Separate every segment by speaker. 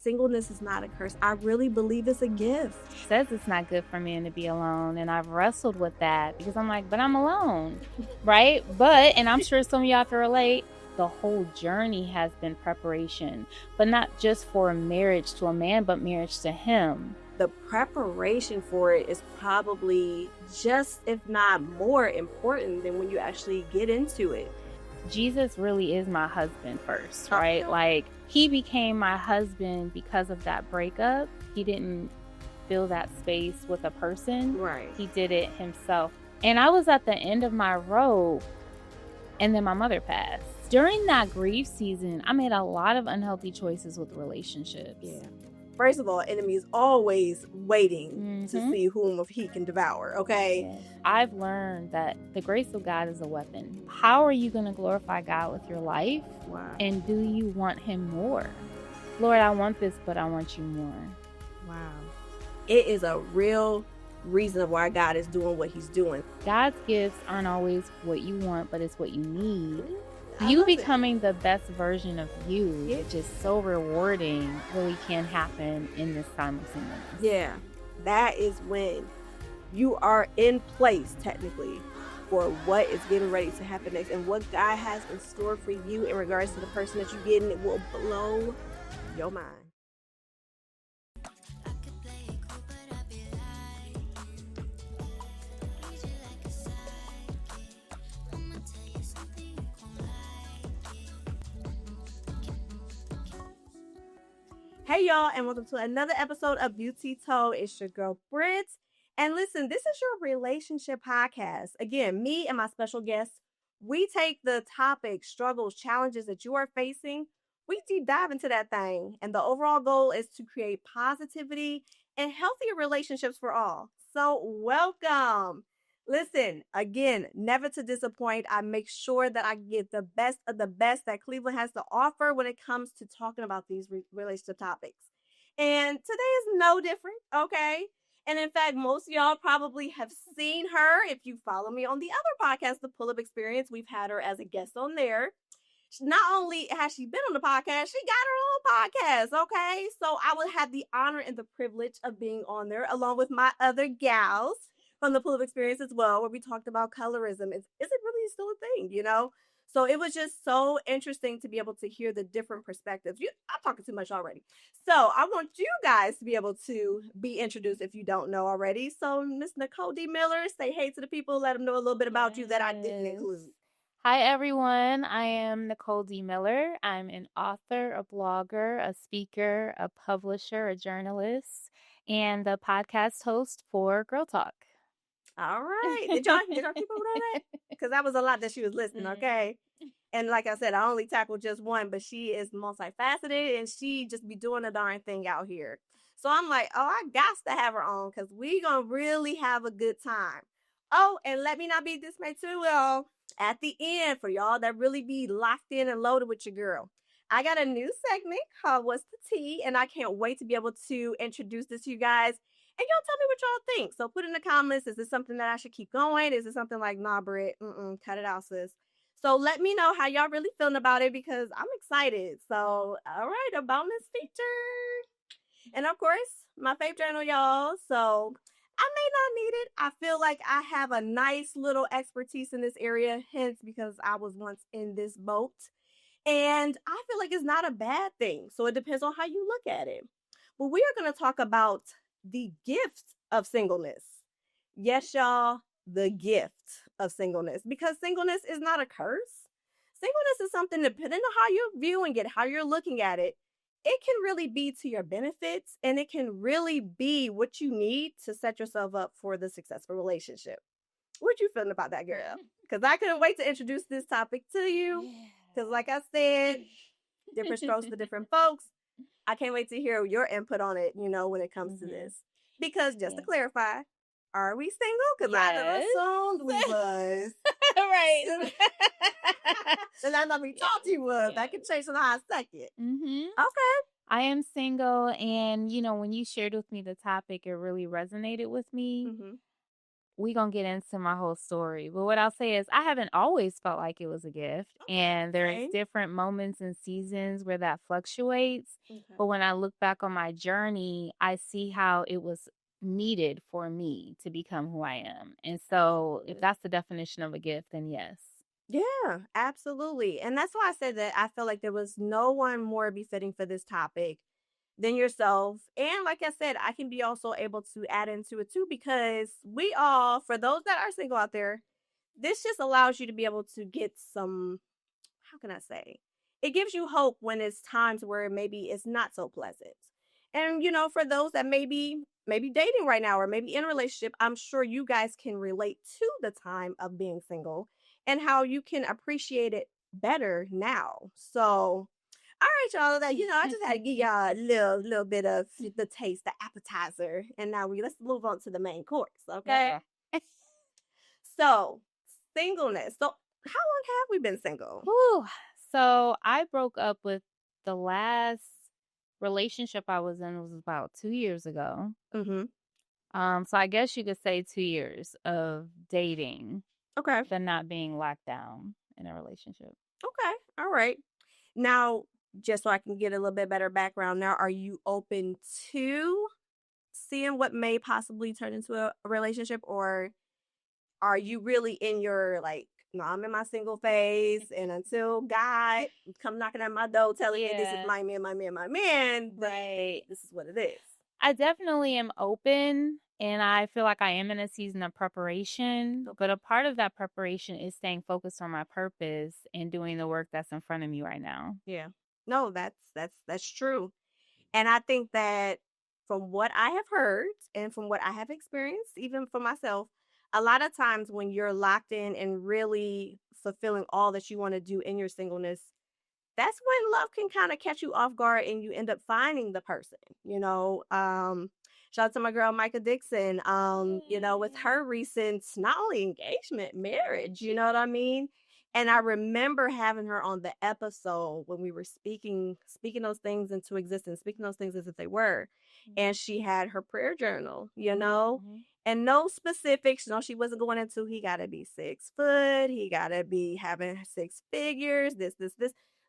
Speaker 1: Singleness is not a curse. I really believe it's a gift.
Speaker 2: It says it's not good for men to be alone, and I've wrestled with that because I'm like, but I'm alone, right? But, and I'm sure some of y'all can relate, the whole journey has been preparation, but not just for marriage to a man, but marriage to him.
Speaker 1: The preparation for it is probably just, if not more important than when you actually get into it.
Speaker 2: Jesus really is my husband first, right? Like, he became my husband because of that breakup. He didn't fill that space with a person.
Speaker 1: Right.
Speaker 2: He did it himself. And I was at the end of my rope, and then my mother passed. During that grief season, I made a lot of unhealthy choices with relationships.
Speaker 1: Yeah. First of all, enemy is always waiting to see whom he can devour, okay?
Speaker 2: Yes. I've learned that the grace of God is a weapon. How are you going to glorify God with your life?
Speaker 1: Wow.
Speaker 2: And do you want him more? Lord, I want this, but I want you more.
Speaker 1: Wow. It is a real reason of why God is doing what he's doing.
Speaker 2: God's gifts aren't always what you want, but it's what you need. You becoming the best version of you, which is so rewarding, really can happen in this time of singleness.
Speaker 1: Yeah, that is when you are in place, technically, for what is getting ready to happen next. And what God has in store for you in regards to the person that you're getting, it will blow your mind. Hey y'all, and welcome to another episode of Beaut Tea Told. It's your girl Britt. And listen, this is your relationship podcast. Again, me and my special guests, we take the topics, struggles, challenges that you are facing. We deep dive into that thing. And the overall goal is to create positivity and healthier relationships for all. So welcome. Listen, again, never to disappoint. I make sure that I get the best of the best that Cleveland has to offer when it comes to talking about these relationship topics. And today is no different, okay? And in fact, most of y'all probably have seen her. If you follow me on the other podcast, The Pull-Up Experience, we've had her as a guest on there. Not only has she been on the podcast, she got her own podcast, okay? So I would have the honor and the privilege of being on there along with my other gals from the Pull-Up Experience as well, where we talked about colorism. Is it really still a thing, you know? So it was just so interesting to be able to hear the different perspectives. I'm talking too much already. So I want you guys to be able to be introduced if you don't know already. So Miss Nicole D. Miller, say hey to the people, let them know a little bit about you that I didn't include.
Speaker 2: Hi, everyone. I am Nicole D. Miller. I'm an author, a blogger, a speaker, a publisher, a journalist, and the podcast host for Girl Talk.
Speaker 1: All right. Did y'all keep up with that? Because that was a lot that she was listening, okay? And like I said, I only tackled just one, but she is multifaceted and she just be doing a darn thing out here. So I'm like, oh, I got to have her on because we going to really have a good time. Oh, and let me not be dismayed too, well, at the end, for y'all that really be locked in and loaded with your girl, I got a new segment called What's the Tea? And I can't wait to be able to introduce this to you guys. And y'all tell me what y'all think. So put in the comments, is this something that I should keep going? Is it something like, nah, Britt, cut it out, sis. So let me know how y'all really feeling about it because I'm excited. So, all right, a bonus feature. And of course, my favorite journal, y'all. So I may not need it. I feel like I have a nice little expertise in this area, hence because I was once in this boat. And I feel like it's not a bad thing. So it depends on how you look at it. But we are going to talk about the gift of singleness. Yes, y'all, the gift of singleness. Because singleness is not a curse. Singleness is something, depending on how you viewing it, how you're looking at it, it can really be to your benefits and it can really be what you need to set yourself up for the successful relationship. What you feeling about that, girl? Because I couldn't wait to introduce this topic to you. Because like I said, different strokes for different folks. I can't wait to hear your input on it, when it comes to this. Because just to clarify, are we single? Because I assumed we was.
Speaker 2: Right.
Speaker 1: And I thought we thought you was. I can change on how I suck it. Okay.
Speaker 2: I am single, and when you shared with me the topic, it really resonated with me. we gonna get into my whole story. But what I'll say is I haven't always felt like it was a gift. And there's
Speaker 1: Okay.
Speaker 2: different moments and seasons where that fluctuates.
Speaker 1: Okay.
Speaker 2: But when I look back on my journey, I see how it was needed for me to become who I am. And so if that's the definition of a gift, then yes.
Speaker 1: Yeah, absolutely. And that's why I said that I feel like there was no one more befitting for this topic than yourself. And like I said, I can be also able to add into it too, because we all, for those that are single out there, this just allows you to be able to get some, how can I say? It gives you hope when it's times where maybe it's not so pleasant. And for those that maybe dating right now or maybe in a relationship, I'm sure you guys can relate to the time of being single and how you can appreciate it better now. So, all right, y'all. That I just had to give y'all a little bit of the taste, the appetizer, and now let's move on to the main course. Okay.
Speaker 2: Yeah.
Speaker 1: So, singleness. So, how long have we been single?
Speaker 2: Whew. So I broke up with the last relationship I was in was about 2 years ago.
Speaker 1: Mm-hmm.
Speaker 2: So I guess you could say 2 years of dating,
Speaker 1: Okay.
Speaker 2: but not being locked down in a relationship.
Speaker 1: Okay. All right. Now, just so I can get a little bit better background, now, are you open to seeing what may possibly turn into a relationship, or are you really in your like, no, I'm in my single phase, and until God come knocking at my door telling me this is
Speaker 2: Yeah.
Speaker 1: my man, my man, my man, then
Speaker 2: Right.
Speaker 1: this is what it is.
Speaker 2: I definitely am open and I feel like I am in a season of preparation, but a part of that preparation is staying focused on my purpose and doing the work that's in front of me right now.
Speaker 1: Yeah. No, that's true. And I think that from what I have heard and from what I have experienced, even for myself, a lot of times when you're locked in and really fulfilling all that you want to do in your singleness, that's when love can kind of catch you off guard and you end up finding the person. Shout out to my girl Micah Dixon, with her recent not only engagement, marriage, you know what I mean? And I remember having her on the episode when we were speaking those things into existence, speaking those things as if they were. And she had her prayer journal.
Speaker 2: Mhm.
Speaker 1: And no specifics. No, she wasn't going into he gotta be 6 foot, he gotta be having 6 figures, this.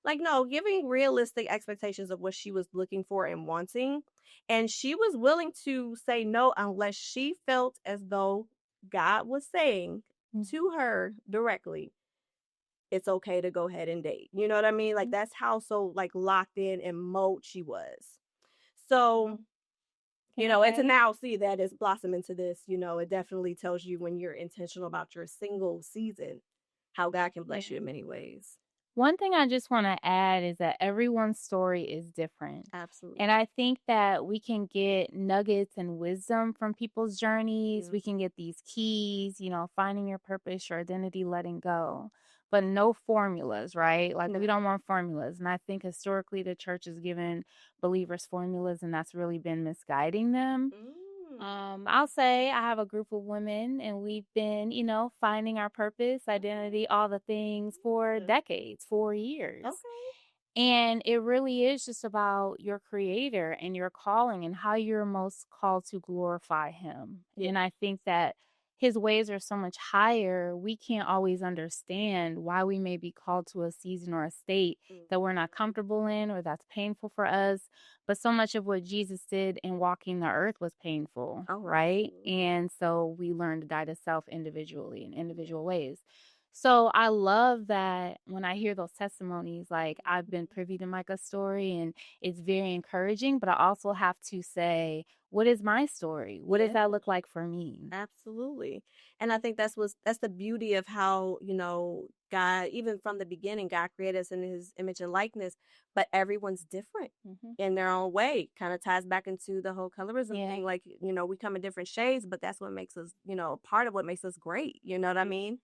Speaker 1: Like, no, giving realistic expectations of what she was looking for and wanting. And she was willing to say no unless she felt as though God was saying to her directly, it's okay to go ahead and date. You know what I mean? Like, that's how so like locked in and mode she was. So, and to now see that it's blossomed into this, it definitely tells you when you're intentional about your single season, how God can bless you in many ways.
Speaker 2: One thing I just want to add is that everyone's story is different.
Speaker 1: Absolutely.
Speaker 2: And I think that we can get nuggets and wisdom from people's journeys.
Speaker 1: Yeah.
Speaker 2: We can get these keys, finding your purpose, your identity, letting go, but no formulas, right? Like, we don't want formulas. And I think historically the church has given believers formulas, and that's really been misguiding them. I'll say I have a group of women and we've been, finding our purpose, identity, all the things for decades, 4 years.
Speaker 1: Okay.
Speaker 2: And it really is just about your creator and your calling and how you're most called to glorify him.
Speaker 1: Yeah.
Speaker 2: And I think that his ways are so much higher. We can't always understand why we may be called to a season or a state that we're not comfortable in or that's painful for us. But so much of what Jesus did in walking the earth was painful, right?
Speaker 1: Absolutely.
Speaker 2: And so we learn to die to self individually in individual ways. So I love that when I hear those testimonies, like I've been privy to Micah's story and it's very encouraging, but I also have to say, what is my story? What does that look like for me?
Speaker 1: Absolutely. And I think that's the beauty of how, God, even from the beginning, God created us in his image and likeness, but everyone's different in their own way. Kind of ties back into the whole colorism thing. Like, we come in different shades, but that's what makes us, part of what makes us great. You know what I mean?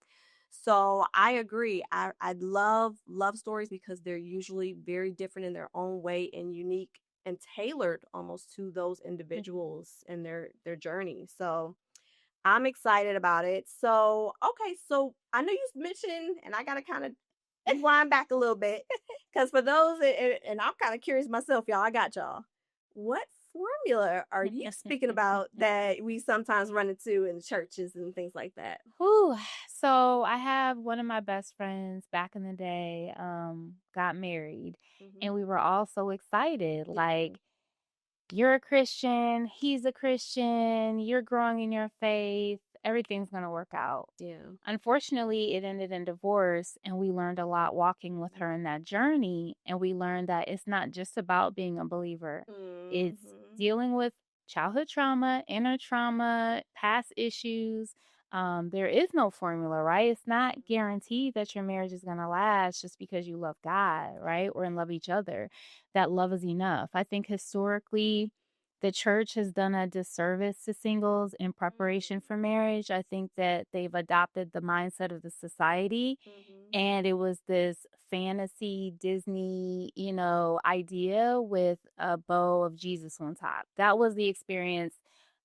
Speaker 1: So I agree. I love stories because they're usually very different in their own way and unique and tailored almost to those individuals and their journey. So I'm excited about it. So, okay, so I know you mentioned, and I got to kind of rewind back a little bit because for those, and I'm kind of curious myself, y'all, I got y'all. What formula are you speaking about that we sometimes run into in churches and things like that?
Speaker 2: Whew. So I have one of my best friends back in the day, got married,
Speaker 1: Hmm.
Speaker 2: and we were all so excited.
Speaker 1: Yeah.
Speaker 2: Like, you're a Christian, he's a Christian, you're growing in your faith, everything's gonna work out.
Speaker 1: Yeah.
Speaker 2: Unfortunately, it ended in divorce, and we learned a lot walking with her in that journey. And we learned that it's not just about being a believer, it's
Speaker 1: Hmm.
Speaker 2: dealing with childhood trauma, inner trauma, past issues. There is no formula, right? It's not guaranteed that your marriage is going to last just because you love God, right? Or and love each other. That love is enough. I think historically, the church has done a disservice to singles in preparation for marriage. I think that they've adopted the mindset of the society,
Speaker 1: Hmm.
Speaker 2: and it was this fantasy Disney, idea with a bow of Jesus on top. That was the experience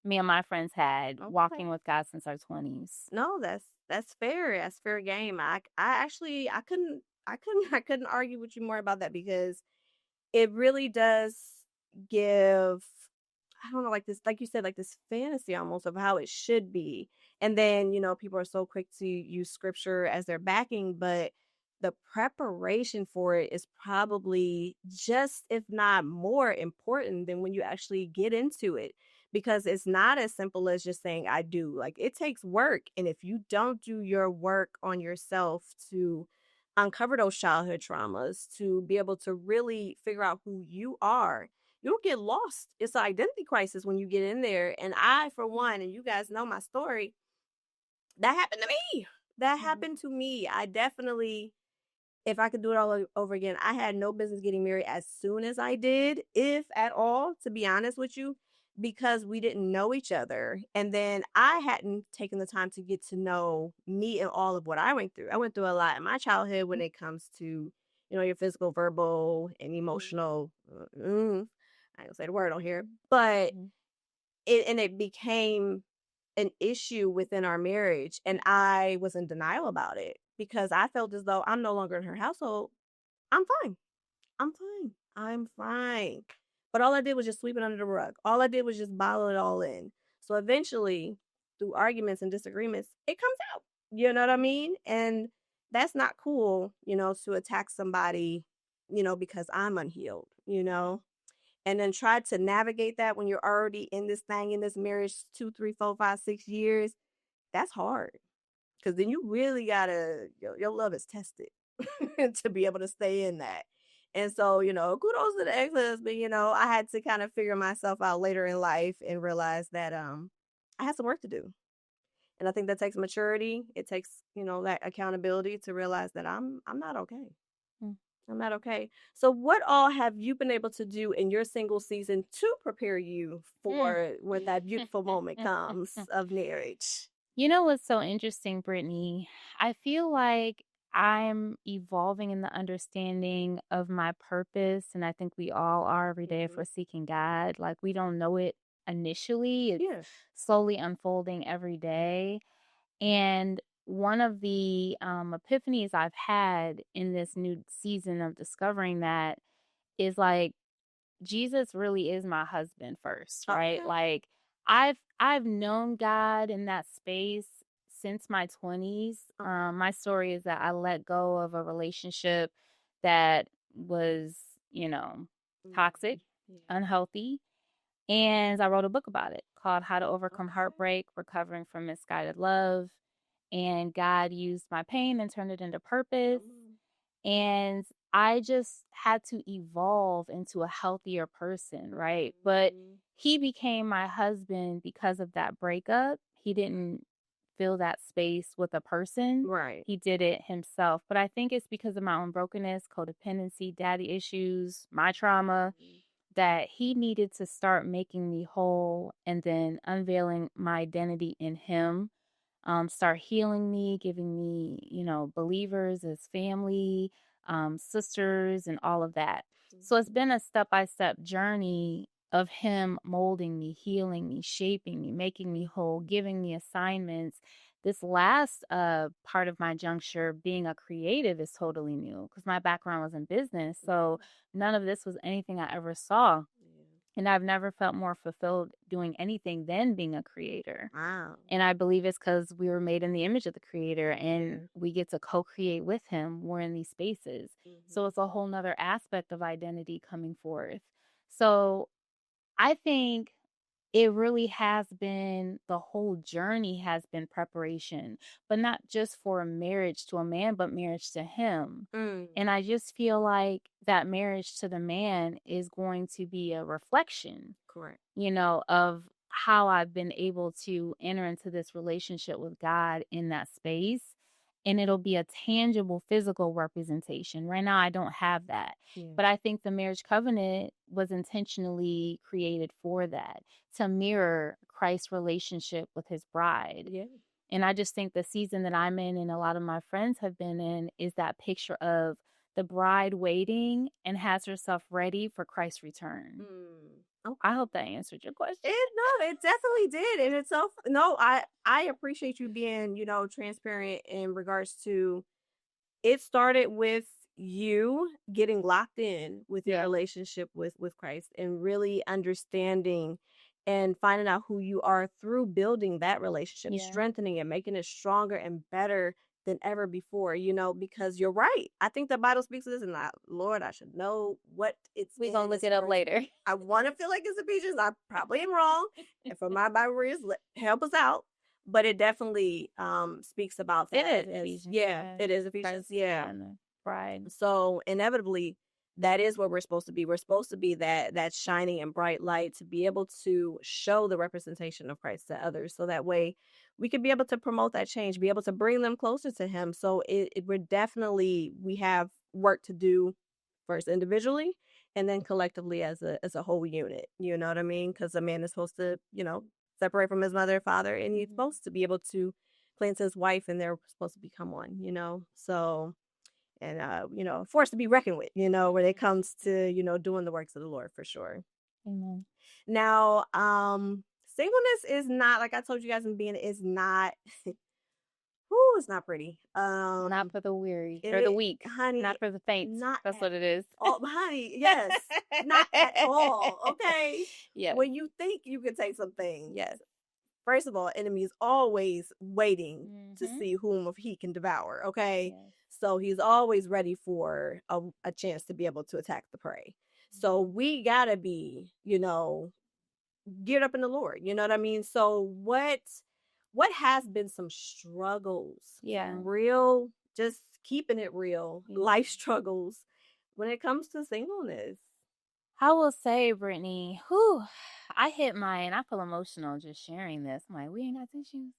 Speaker 2: me and my friends had
Speaker 1: Okay.
Speaker 2: walking with God since our 20s.
Speaker 1: No, that's fair. That's fair game. I actually I couldn't argue with you more about that because it really does give, I don't know, like this, like you said, like this fantasy almost of how it should be. And then, people are so quick to use scripture as their backing, but the preparation for it is probably just, if not more important than when you actually get into it. Because it's not as simple as just saying, I do. Like, it takes work. And if you don't do your work on yourself to uncover those childhood traumas, to be able to really figure out who you are, you'll get lost. It's an identity crisis when you get in there. And I, for one, and you guys know my story, that happened to me. That
Speaker 2: Mhm.
Speaker 1: happened to me. I definitely, if I could do it all over again, I had no business getting married as soon as I did, if at all, to be honest with you, because we didn't know each other. And then I hadn't taken the time to get to know me and all of what I went through. I went through a lot in my childhood when it comes to, your physical, verbal, and emotional. I don't say the word on here, but
Speaker 2: Mhm.
Speaker 1: it became an issue within our marriage, and I was in denial about it because I felt as though I'm no longer in her household. I'm fine. I'm fine. I'm fine. But all I did was just sweep it under the rug. All I did was just bottle it all in. So eventually, through arguments and disagreements, it comes out. You know what I mean? And that's not cool, to attack somebody, because I'm unhealed, and then try to navigate that when you're already in this thing, in this marriage, 2, 3, 4, 5, 6 years. That's hard because then you really gotta, your love is tested to be able to stay in that. And so, kudos to the ex-husband. I had to kind of figure myself out later in life and realize that I had some work to do. And I think that takes maturity. It takes, that accountability to realize that I'm not okay.
Speaker 2: Mm.
Speaker 1: I'm not okay. So what all have you been able to do in your single season to prepare you
Speaker 2: Mm.
Speaker 1: for when that beautiful moment comes of marriage?
Speaker 2: You know what's so interesting, Brittany? I feel like I'm evolving in the understanding of my purpose. And I think we all are every day if
Speaker 1: Hmm.
Speaker 2: we're seeking God. Like, we don't know it initially, it's
Speaker 1: Yeah.
Speaker 2: slowly unfolding every day. And one of the epiphanies I've had in this new season of discovering that is like, Jesus really is my husband first, right?
Speaker 1: Okay.
Speaker 2: Like, I've known God in that space since my 20s.
Speaker 1: Okay.
Speaker 2: My story is that I let go of a relationship that was, toxic,
Speaker 1: Mhm. Yeah.
Speaker 2: unhealthy, and I wrote a book about it called How to Overcome
Speaker 1: Okay.
Speaker 2: Heartbreak, Recovering from Misguided Love. And God used my pain and turned it into purpose.
Speaker 1: Come on.
Speaker 2: And I just had to evolve into a healthier person, right? But
Speaker 1: Mhm.
Speaker 2: he became my husband because of that breakup. He didn't fill that space with a person.
Speaker 1: Right.
Speaker 2: He did it himself. But I think it's because of my own brokenness, codependency, daddy issues, my trauma,
Speaker 1: Mhm.
Speaker 2: that he needed to start making me whole and then unveiling my identity in him, start healing me, giving me, believers as family, sisters, and all of that. So it's
Speaker 1: Mhm.
Speaker 2: been a step by step journey of him molding me, healing me, shaping me, making me whole, giving me assignments. This last part of my juncture, being a creative, is totally new because my background was in business. So
Speaker 1: Mhm.
Speaker 2: none of this was anything I ever saw.
Speaker 1: Yeah.
Speaker 2: And I've never felt more fulfilled doing anything than being a creator.
Speaker 1: Wow.
Speaker 2: And I believe it's because we were made in the image of the creator and we get to co-create with him. We're in these spaces. So it's a whole nother aspect of identity coming forth. So I think it really has been, the whole journey has been preparation, but not just for a marriage to a man, but marriage to him. And I just feel like that marriage to the man is going to be a reflection,
Speaker 1: Correct.
Speaker 2: of how I've been able to enter into this relationship with God in that space. And it'll be a tangible physical representation. Right now, I don't have that. But I think the marriage covenant was intentionally created for that, to mirror Christ's relationship with his bride.
Speaker 1: Yeah.
Speaker 2: And I just think the season that I'm in and a lot of my friends have been in is that picture of the bride waiting and has herself ready for Christ's return.
Speaker 1: Okay.
Speaker 2: I hope that answered your question.
Speaker 1: It definitely did. And it's so, no, I appreciate you being, transparent in regards to, it started with you getting locked in with your relationship with Christ and really understanding and finding out who you are through building that relationship, strengthening it, making it stronger and better than ever before, because you're right. I think the Bible speaks to this, and Lord, I should know what it's.
Speaker 2: We're going to look it up later.
Speaker 1: I want to feel like it's Ephesians. I probably am wrong. And for my Bible readers, help us out. But it definitely speaks about that.
Speaker 2: It is Ephesians.
Speaker 1: Yeah, it is Ephesians. Yeah.
Speaker 2: And the bride.
Speaker 1: So inevitably, that is what we're supposed to be. We're supposed to be that shining and bright light to be able to show the representation of Christ to others. So that way we could be able to promote that change, be able to bring them closer to him. So we have work to do first individually and then collectively as a whole unit. You know what I mean? Because a man is supposed to, separate from his mother and father, and he's supposed to be able to cleanse his wife, and they're supposed to become one, So, and, a force to be reckoned with, when it comes to, doing the works of the Lord, for sure.
Speaker 2: Amen.
Speaker 1: Now, singleness is not, like I told you guys in the beginning, is not, it's not pretty.
Speaker 2: Not for the weary or the weak,
Speaker 1: honey.
Speaker 2: Not for the faint. That's what it is.
Speaker 1: Oh, honey, yes, not at all. Okay.
Speaker 2: Yeah.
Speaker 1: When you think you can take some things,
Speaker 2: yes.
Speaker 1: First of all, enemy is always waiting to see whom he can devour. Okay. Yes. So he's always ready for a chance to be able to attack the prey. So we gotta be, geared up in the Lord. You know what I mean? So what has been some struggles?
Speaker 2: Yeah.
Speaker 1: Real, just keeping it real, life struggles when it comes to singleness.
Speaker 2: I will say, Brittany, I hit mine. I feel emotional just sharing this. I'm like, we ain't got tissues.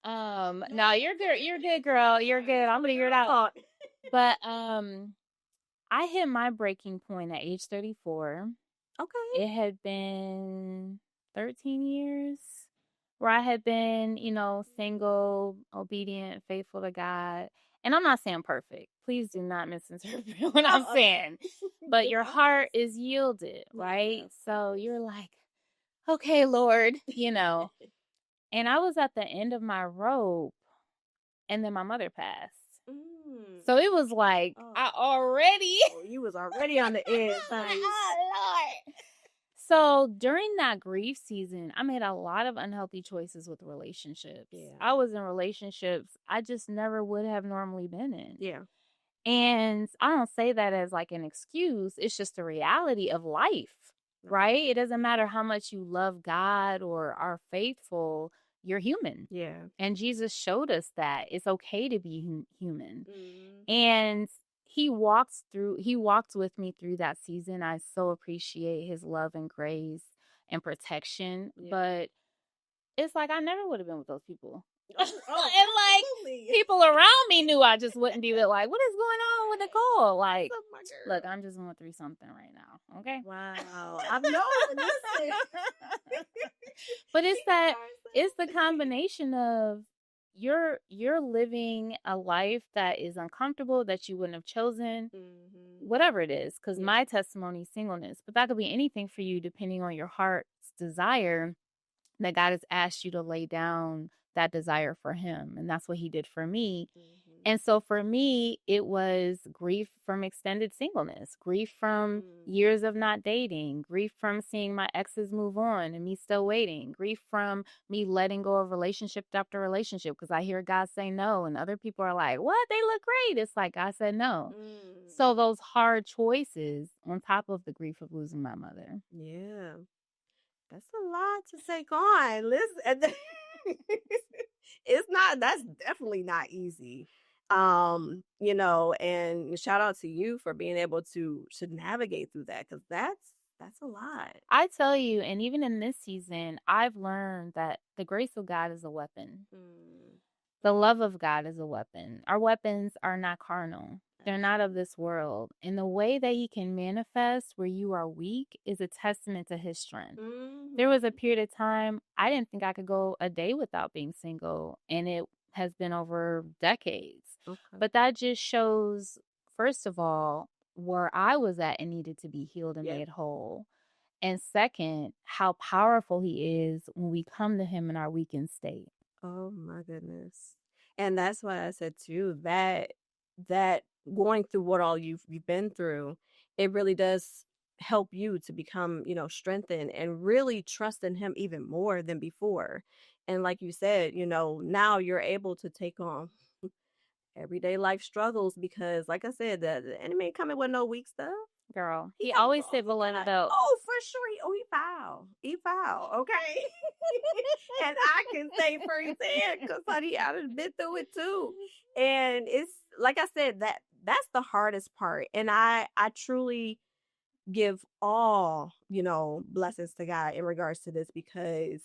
Speaker 2: No, you're good. You're good, girl. You're good. I'm gonna figure it out. But I hit my breaking point at age 34.
Speaker 1: Okay.
Speaker 2: It had been 13 years where I had been, single, obedient, faithful to God. And I'm not saying perfect. Please do not misinterpret what I'm saying. But your heart is yielded, right? So you're like, okay, Lord, And I was at the end of my rope, and then my mother passed. So it was like,
Speaker 1: you was already on the edge, honey.
Speaker 2: Lord. So during that grief season, I made a lot of unhealthy choices with relationships. Yeah. I was in relationships I just never would have normally been in.
Speaker 1: Yeah.
Speaker 2: And I don't say that as like an excuse. It's just the reality of life, right? It doesn't matter how much you love God or are faithful. You're human.
Speaker 1: Yeah.
Speaker 2: And Jesus showed us that it's okay to be human. And he walked with me through that season. I so appreciate his love and grace and protection. Yeah. But it's like I never would have been with those people. And like people around me knew I just wouldn't be like, what is going on with Nicole? Like, look, I'm just going through something right now. Okay.
Speaker 1: Wow. I've known. Listen.
Speaker 2: But it's the combination of you're living a life that is uncomfortable, that you wouldn't have chosen, whatever it is. Because my testimony is singleness, but that could be anything for you depending on your heart's desire, that God has asked you to lay down that desire for him. And that's what he did for me. And so for me, it was grief from extended singleness, grief from years of not dating, grief from seeing my exes move on and me still waiting, grief from me letting go of relationship after relationship because I hear God say no and other people are like, what? They look great. It's like God said no. So those hard choices on top of the grief of losing my mother.
Speaker 1: Yeah. That's a lot to take on. Listen, that's definitely not easy. And shout out to you for being able to navigate through that because that's a lot.
Speaker 2: I tell you, and even in this season, I've learned that the grace of God is a weapon. The love of God is a weapon. Our weapons are not carnal. They're not of this world. And the way that he can manifest where you are weak is a testament to his strength. There was a period of time I didn't think I could go a day without being single, and it has been over decades. But that just shows, first of all, where I was at and needed to be healed and made whole. And second, how powerful he is when we come to him in our weakened state.
Speaker 1: Oh my goodness. And that's why I said too that going through what all you've been through, it really does help you to become, strengthened and really trust in him even more than before. And like you said, now you're able to take on everyday life struggles because like I said, the enemy ain't coming with no weak stuff.
Speaker 2: Girl, he always sit below the belt.
Speaker 1: Oh, for sure. He foul. Okay. And I can say firsthand because honey, I've been through it too. And it's like I said, that's the hardest part. And I truly give all, blessings to God in regards to this because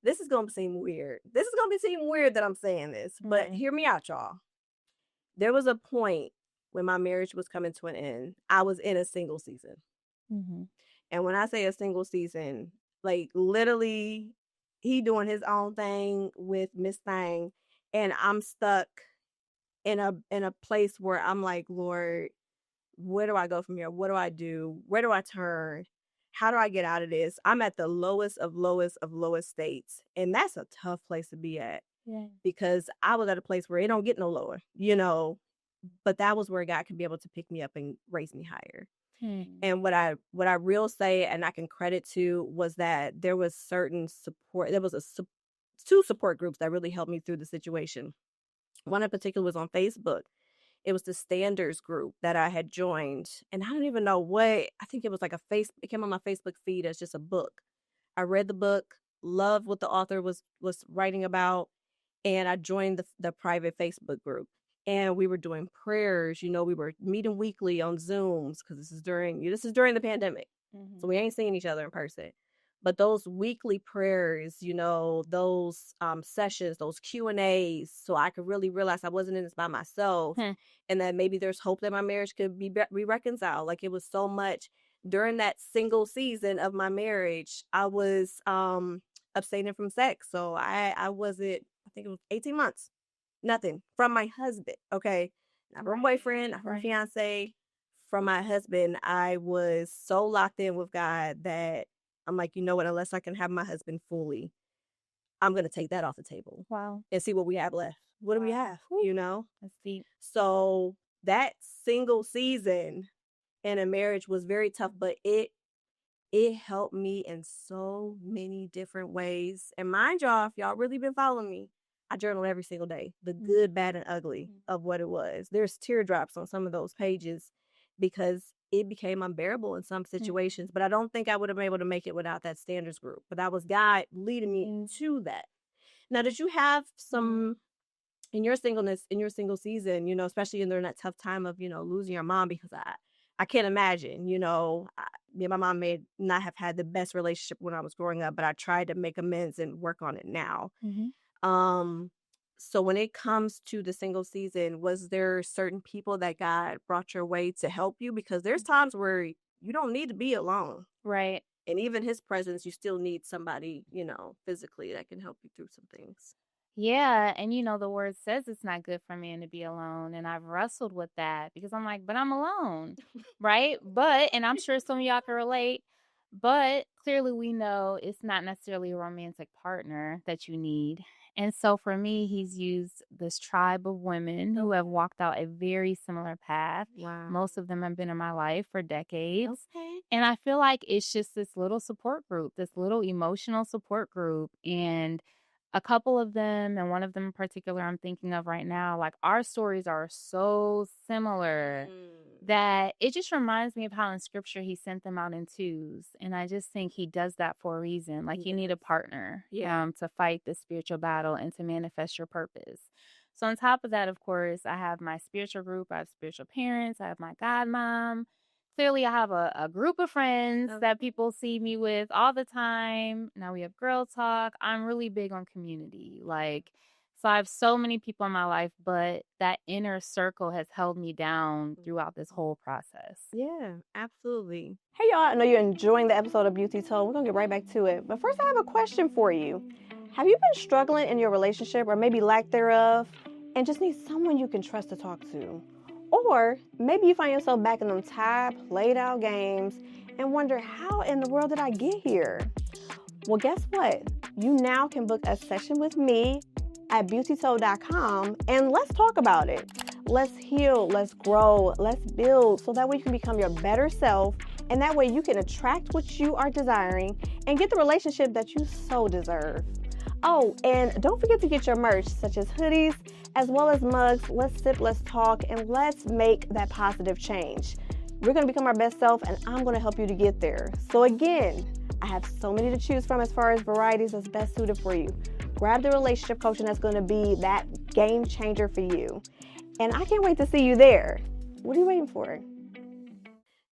Speaker 1: this is gonna seem weird. This is gonna seem weird that I'm saying this, but hear me out, y'all. There was a point when my marriage was coming to an end. I was in a single season. And when I say a single season, like literally he doing his own thing with Miss Thing, and I'm stuck in a place where I'm like, Lord, where do I go from here? What do I do? Where do I turn? How do I get out of this? I'm at the lowest of lowest states. And that's a tough place to be at.
Speaker 2: Yeah.
Speaker 1: Because I was at a place where it don't get no lower, but that was where God could be able to pick me up and raise me higher. And what I real say, and I can credit to, was that there was certain support. There was two support groups that really helped me through the situation. One in particular was on Facebook. It was the Standards group that I had joined, and I don't even know what. I think it was like it came on my Facebook feed as just a book. I read the book, loved what the author was writing about, and I joined the private Facebook group. And we were doing prayers. We were meeting weekly on Zooms because this is during the pandemic, so we ain't seeing each other in person. But those weekly prayers, those sessions, those Q&As, so I could really realize I wasn't in this by myself, and that maybe there's hope that my marriage could be reconciled. Like it was so much during that single season of my marriage. I was abstaining from sex, so I wasn't. I think it was 18 months. Nothing from my husband, okay? Not from boyfriend, not from fiance. From my husband, I was so locked in with God that I'm like, you know what? Unless I can have my husband fully, I'm going to take that off the table.
Speaker 2: Wow.
Speaker 1: And see what we have left. What do we have?
Speaker 2: That's deep.
Speaker 1: So that single season in a marriage was very tough, but it helped me in so many different ways. And mind y'all, if y'all really been following me, I journal every single day, the good, bad, and ugly of what it was. There's teardrops on some of those pages because it became unbearable in some situations. But I don't think I would have been able to make it without that Standards group. But that was God leading me to that. Now, did you have some in your singleness, in your single season, especially during that tough time of, losing your mom? Because I can't imagine, me and my mom may not have had the best relationship when I was growing up, but I tried to make amends and work on it now. So when it comes to the single season, was there certain people that God brought your way to help you? Because there's times where you don't need to be alone.
Speaker 2: Right.
Speaker 1: And even his presence, you still need somebody, physically that can help you through some things.
Speaker 2: Yeah. And the word says it's not good for a man to be alone. And I've wrestled with that because I'm like, but I'm alone. Right. And I'm sure some of y'all can relate. But clearly, we know it's not necessarily a romantic partner that you need. And so for me, he's used this tribe of women who have walked out a very similar path.
Speaker 1: Wow.
Speaker 2: Most of them have been in my life for decades.
Speaker 1: Okay.
Speaker 2: And I feel like it's just this little support group, this little emotional support group. And a couple of them, and one of them in particular I'm thinking of right now, like our stories are so similar that it just reminds me of how in scripture he sent them out in twos. And I just think he does that for a reason. Like you need a partner to fight the spiritual battle and to manifest your purpose. So on top of that, of course, I have my spiritual group. I have spiritual parents. I have my godmom. Clearly, I have a group of friends that people see me with all the time. Now we have girl talk. I'm really big on community. Like, so I have so many people in my life, but that inner circle has held me down throughout this whole process.
Speaker 1: Yeah, absolutely. Hey, y'all. I know you're enjoying the episode of Beaut Tea Told. We're going to get right back to it. But first, I have a question for you. Have you been struggling in your relationship or maybe lack thereof and just need someone you can trust to talk to? Or maybe you find yourself back in them tired, played out games and wonder, how in the world did I get here? Well, guess what? You now can book a session with me at beautytold.com and let's talk about it. Let's heal, let's grow, let's build so that way you can become your better self, and that way you can attract what you are desiring and get the relationship that you so deserve. Oh, and don't forget to get your merch such as hoodies as well as mugs. Let's sip, let's talk, and let's make that positive change. We're going to become our best self, and I'm going to help you to get there. So again, I have so many to choose from as far as varieties that's best suited for you. Grab the relationship coaching that's going to be that game changer for you. And I can't wait to see you there. What are you waiting for?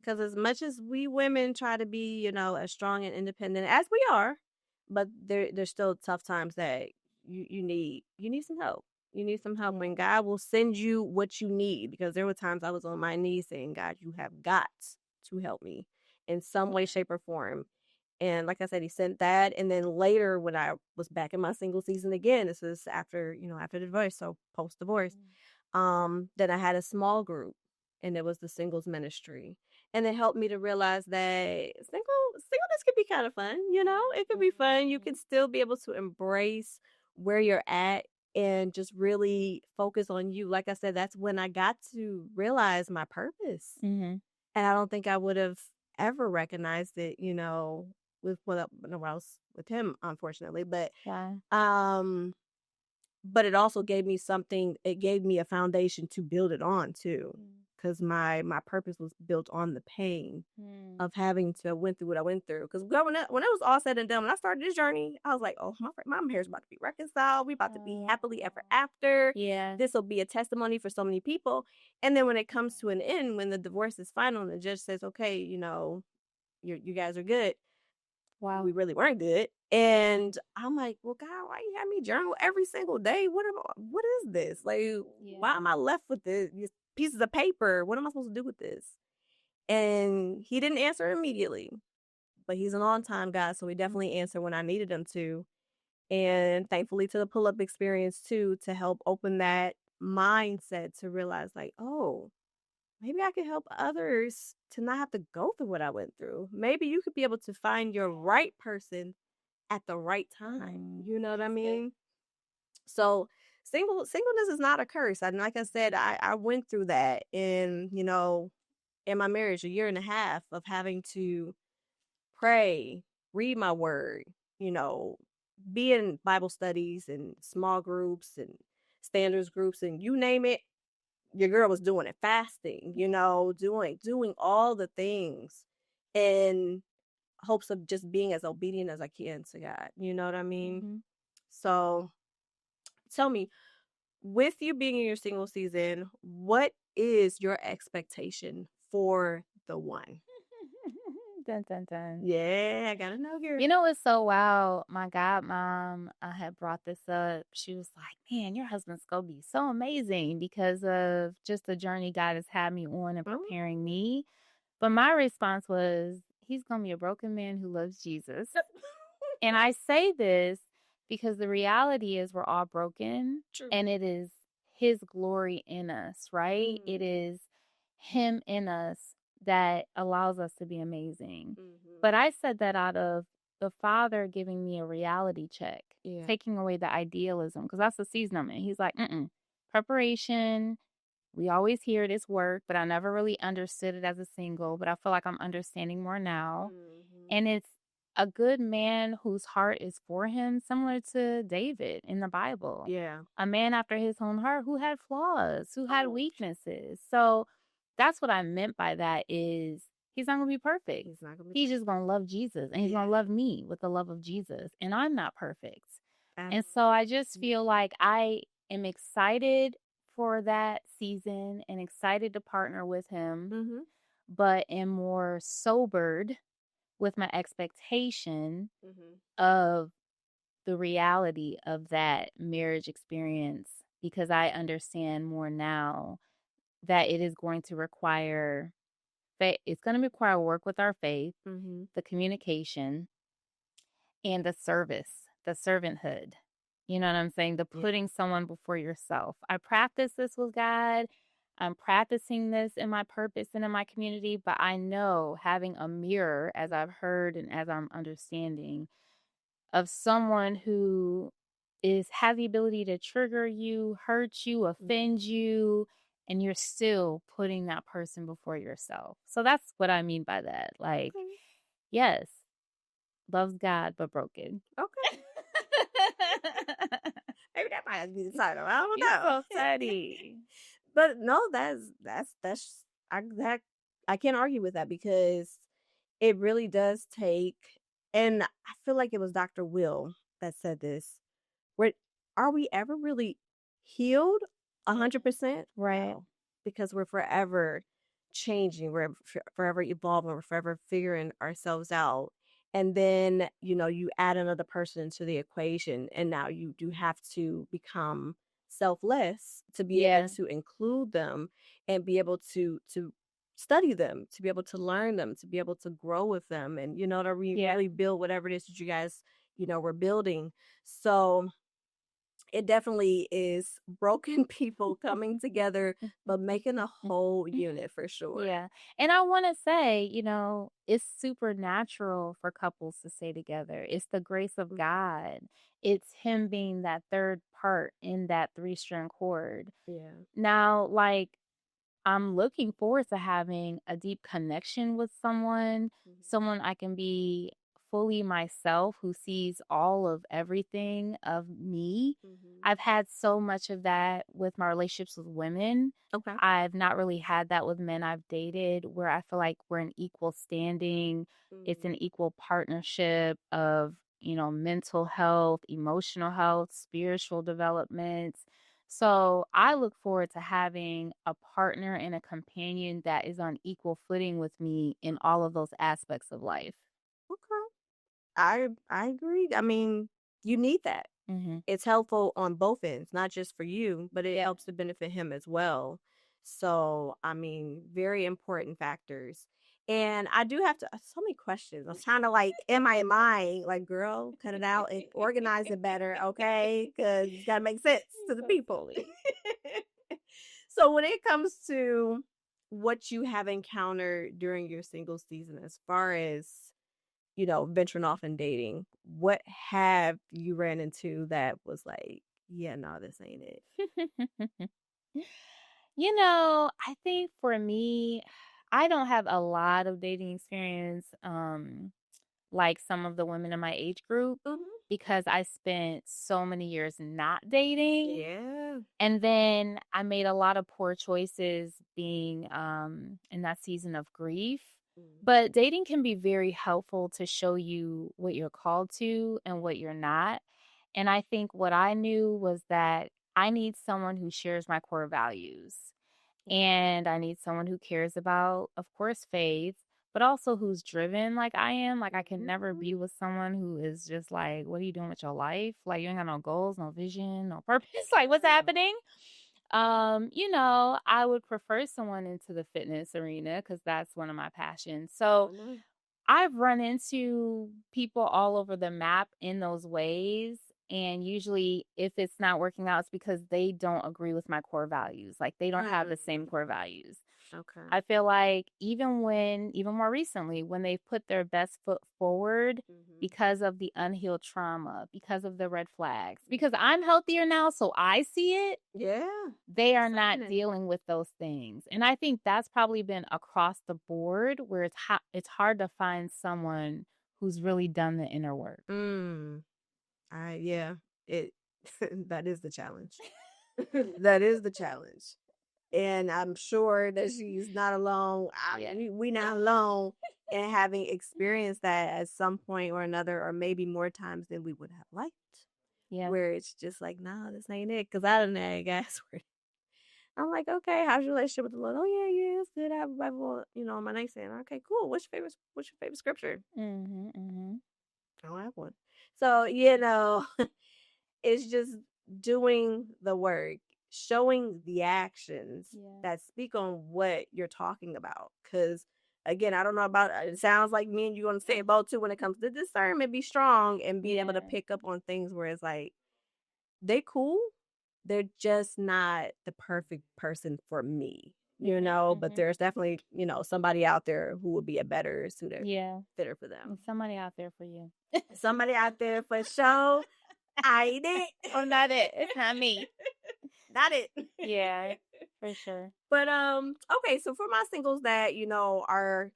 Speaker 1: Because as much as we women try to be, as strong and independent as we are, but there's still tough times that you need some help. You need some help, and God will send you what you need, because there were times I was on my knees saying, God, you have got to help me in some way, shape, or form. And like I said, he sent that. And then later when I was back in my single season again, this is after the divorce, so post divorce, then I had a small group, and it was the singles ministry. And it helped me to realize that singleness could be kind of fun. It could be fun. You can still be able to embrace where you're at and just really focus on you. Like I said, that's when I got to realize my purpose. And I don't think I would have ever recognized it, with when I was with him, unfortunately. But but it also gave me something. It gave me a foundation to build it on too, because my purpose was built on the pain of having to went through what I went through. Because when it was all said and done, when I started this journey, I was like, oh, my marriage is about to be reconciled. We about to be happily ever after.
Speaker 2: Yeah.
Speaker 1: This will be a testimony for so many people. And then when it comes to an end, when the divorce is final and the judge says, okay, you guys are good.
Speaker 2: Wow.
Speaker 1: We really weren't good. And I'm like, well, God, why you have me journal every single day? What is this? Like, why am I left with these pieces of paper? What am I supposed to do with this? And he didn't answer immediately, but he's an on-time guy, so he definitely answered when I needed him to. And thankfully to the pull-up experience too, to help open that mindset to realize like, oh, maybe I can help others to not have to go through what I went through. Maybe you could be able to find your right person at the right time. You know what I mean? So singleness is not a curse. And like I said, I went through that in my marriage, a year and a half of having to pray, read my word, be in Bible studies and small groups and standards groups, and you name it, your girl was doing it, fasting, doing all the things in hopes of just being as obedient as I can to God. You know what I mean? So tell me, with you being in your single season, what is your expectation for the one?
Speaker 2: Dun, dun, dun.
Speaker 1: Yeah, I gotta know, girl.
Speaker 2: You know what's so wild? My godmom had brought this up. She was like, man, your husband's going to be so amazing because of just the journey God has had me on and preparing me. But my response was, he's going to be a broken man who loves Jesus. And I say this because the reality is we're all broken.
Speaker 1: True.
Speaker 2: And it is his glory in us, right? It is him in us that allows us to be amazing.
Speaker 1: Mm-hmm.
Speaker 2: But I said that out of the Father giving me a reality check,
Speaker 1: Yeah.
Speaker 2: taking away the idealism, because that's the season I'm in. He's like, preparation. We always hear this work, but I never really understood it as a single, but I feel like I'm understanding more now.
Speaker 1: Mm-hmm.
Speaker 2: And it's a good man whose heart is for him, similar to David in the Bible.
Speaker 1: Yeah.
Speaker 2: A man after his own heart who had flaws, who had
Speaker 1: Oh.
Speaker 2: weaknesses. So that's what I meant by that is he's not going to be perfect.
Speaker 1: He's not gonna be.
Speaker 2: He's just going to love Jesus, and he's going to love me with the love of Jesus. And I'm not perfect. And so I just feel like I am excited for that season and excited to partner with him,
Speaker 1: Mm-hmm.
Speaker 2: but am more sobered with my expectation
Speaker 1: Mm-hmm.
Speaker 2: of the reality of that marriage experience, because I understand more now that it is going to require faith. It's going to require work with our faith,
Speaker 1: Mm-hmm.
Speaker 2: the communication, and the service, the servanthood. You know what I'm saying? The
Speaker 1: Yeah.
Speaker 2: putting someone before yourself. I practice this with God. I'm practicing this in my purpose and in my community, but I know having a mirror, as I've heard and as I'm understanding, of someone who has the ability to trigger you, hurt you, offend you, and you're still putting that person before yourself. So that's what I mean by that. Like,
Speaker 1: Okay.
Speaker 2: yes, loves God but broken.
Speaker 1: Okay. Maybe that might have to be the title. I don't
Speaker 2: You're
Speaker 1: know.
Speaker 2: so funny.
Speaker 1: But no, I can't argue with that because it really does take, and I feel like it was Dr. Will that said this. Where are we ever really healed 100%?
Speaker 2: Right.
Speaker 1: No, because we're forever changing, we're forever evolving, we're forever figuring ourselves out. And then, you add another person to the equation, and now you do have to become selfless to be
Speaker 2: Yeah.
Speaker 1: able to include them and be able to study them, to be able to learn them, to be able to grow with them, and to really build whatever it is that you guys were building. So it definitely is broken people coming together, but making a whole unit for sure.
Speaker 2: Yeah. And I want to say, it's supernatural for couples to stay together. It's the grace of God. It's him being that third part in that three-string cord.
Speaker 1: Yeah.
Speaker 2: Now, like, I'm looking forward to having a deep connection with someone I can be fully myself, who sees all of everything of me.
Speaker 1: Mm-hmm.
Speaker 2: I've had so much of that with my relationships with women.
Speaker 1: Okay.
Speaker 2: I've not really had that with men I've dated, where I feel like we're in equal standing. It's an equal partnership of, mental health, emotional health, spiritual development. So I look forward to having a partner and a companion that is on equal footing with me in all of those aspects of life.
Speaker 1: Okay. I agree. I mean, you need that.
Speaker 2: Mm-hmm.
Speaker 1: It's helpful on both ends, not just for you, but it helps to benefit him as well. So, I mean, very important factors. And I do have to, so many questions. I'm trying to like, in my mind, like, girl, cut it out and organize it better, okay? Because it's got to make sense to the people. So, when it comes to what you have encountered during your single season, as far as venturing off and dating, what have you ran into that was like, yeah, no, this ain't it?
Speaker 2: I think for me, I don't have a lot of dating experience, like some of the women in my age group,
Speaker 1: Mm-hmm.
Speaker 2: because I spent so many years not dating.
Speaker 1: Yeah.
Speaker 2: And then I made a lot of poor choices being in that season of grief. But dating can be very helpful to show you what you're called to and what you're not. And I think what I knew was that I need someone who shares my core values. And I need someone who cares about, of course, faith, but also who's driven like I am. Like, I can never be with someone who is just like, what are you doing with your life? Like, you ain't got no goals, no vision, no purpose. Like, what's happening? I would prefer someone into the fitness arena because that's one of my passions. So I've run into people all over the map in those ways. And usually, if it's not working out, it's because they don't agree with my core values. Like, they don't have the same core values.
Speaker 1: Okay.
Speaker 2: I feel like even more recently, when they've put their best foot forward because of the unhealed trauma, because of the red flags, because I'm healthier now, so I see it.
Speaker 1: Yeah.
Speaker 2: They are not dealing with those things. And I think that's probably been across the board where it's hard to find someone who's really done the inner work.
Speaker 1: Yeah. It that is the challenge. That is the challenge. And I'm sure that she's not alone. We not alone in having experienced that at some point or another, or maybe more times than we would have liked.
Speaker 2: Yeah.
Speaker 1: Where it's just like, nah, this ain't it. Because I done had guys where I'm like, okay, how's your relationship with the Lord? Oh yeah, it's good. I have a Bible, on my nightstand. Okay, cool. What's your favorite scripture? I don't have one. So it's just doing the work, showing the actions that speak on what you're talking about. Because again, I don't know about it. Sounds like me and you on the same boat too when it comes to discernment. Be strong and being able to pick up on things where it's like they cool, they're just not the perfect person for me. But there's definitely somebody out there who would be a better suitor, fitter for them.
Speaker 2: There's somebody out there for you.
Speaker 1: Somebody out there for sure. I ain't it.
Speaker 2: Oh, not it. It's not me.
Speaker 1: Not it.
Speaker 2: Yeah, for sure.
Speaker 1: But okay, so for my singles that are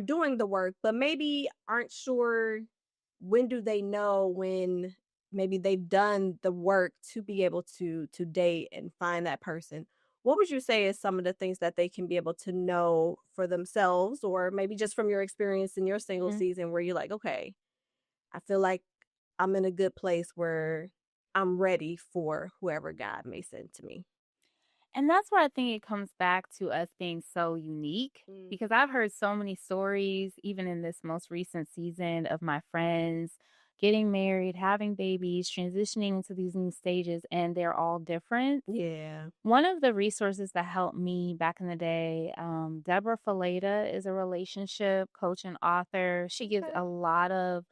Speaker 1: doing the work, but maybe aren't sure when do they know when maybe they've done the work to be able to date and find that person. What would you say is some of the things that they can be able to know for themselves, or maybe just from your experience in your single season where you're like, okay, I feel like I'm in a good place where I'm ready for whoever God may send to me.
Speaker 2: And that's where I think it comes back to us being so unique, because I've heard so many stories, even in this most recent season, of my friends getting married, having babies, transitioning into these new stages, and they're all different.
Speaker 1: Yeah.
Speaker 2: One of the resources that helped me back in the day, Deborah Faleta is a relationship coach and author. She gives a lot of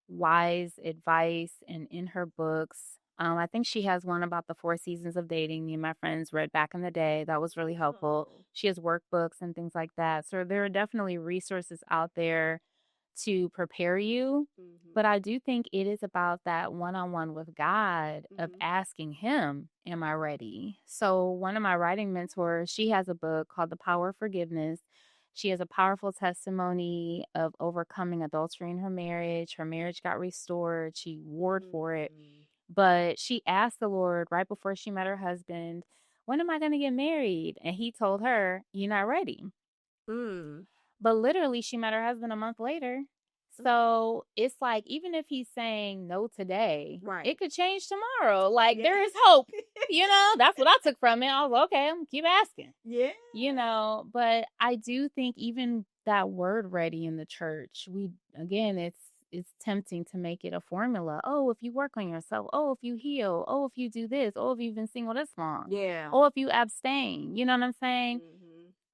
Speaker 2: wise advice, and in her books, I think she has one about the 4 seasons of dating me and my friends read back in the day. That was really helpful. She has workbooks and things like that. So there are definitely resources out there to prepare you. But I do think it is about that one-on-one with God of asking him, am I ready? So one of my writing mentors, she has a book called The Power of Forgiveness. She has a powerful testimony of overcoming adultery in her marriage. Her marriage got restored. She warred for it. But she asked the Lord right before she met her husband, when am I going to get married? And he told her, you're not ready. But literally, she met her husband a month later. So it's like, even if he's saying no today, it could change tomorrow. Like, there is hope. That's what I took from it. I was like, okay, I'm gonna keep asking. Yeah. But I do think even that word ready in the church, it's tempting to make it a formula. Oh, if you work on yourself. Oh, if you heal. Oh, if you do this. Oh, if you've been single this long.
Speaker 1: Yeah.
Speaker 2: Oh, if you abstain. You know what I'm saying?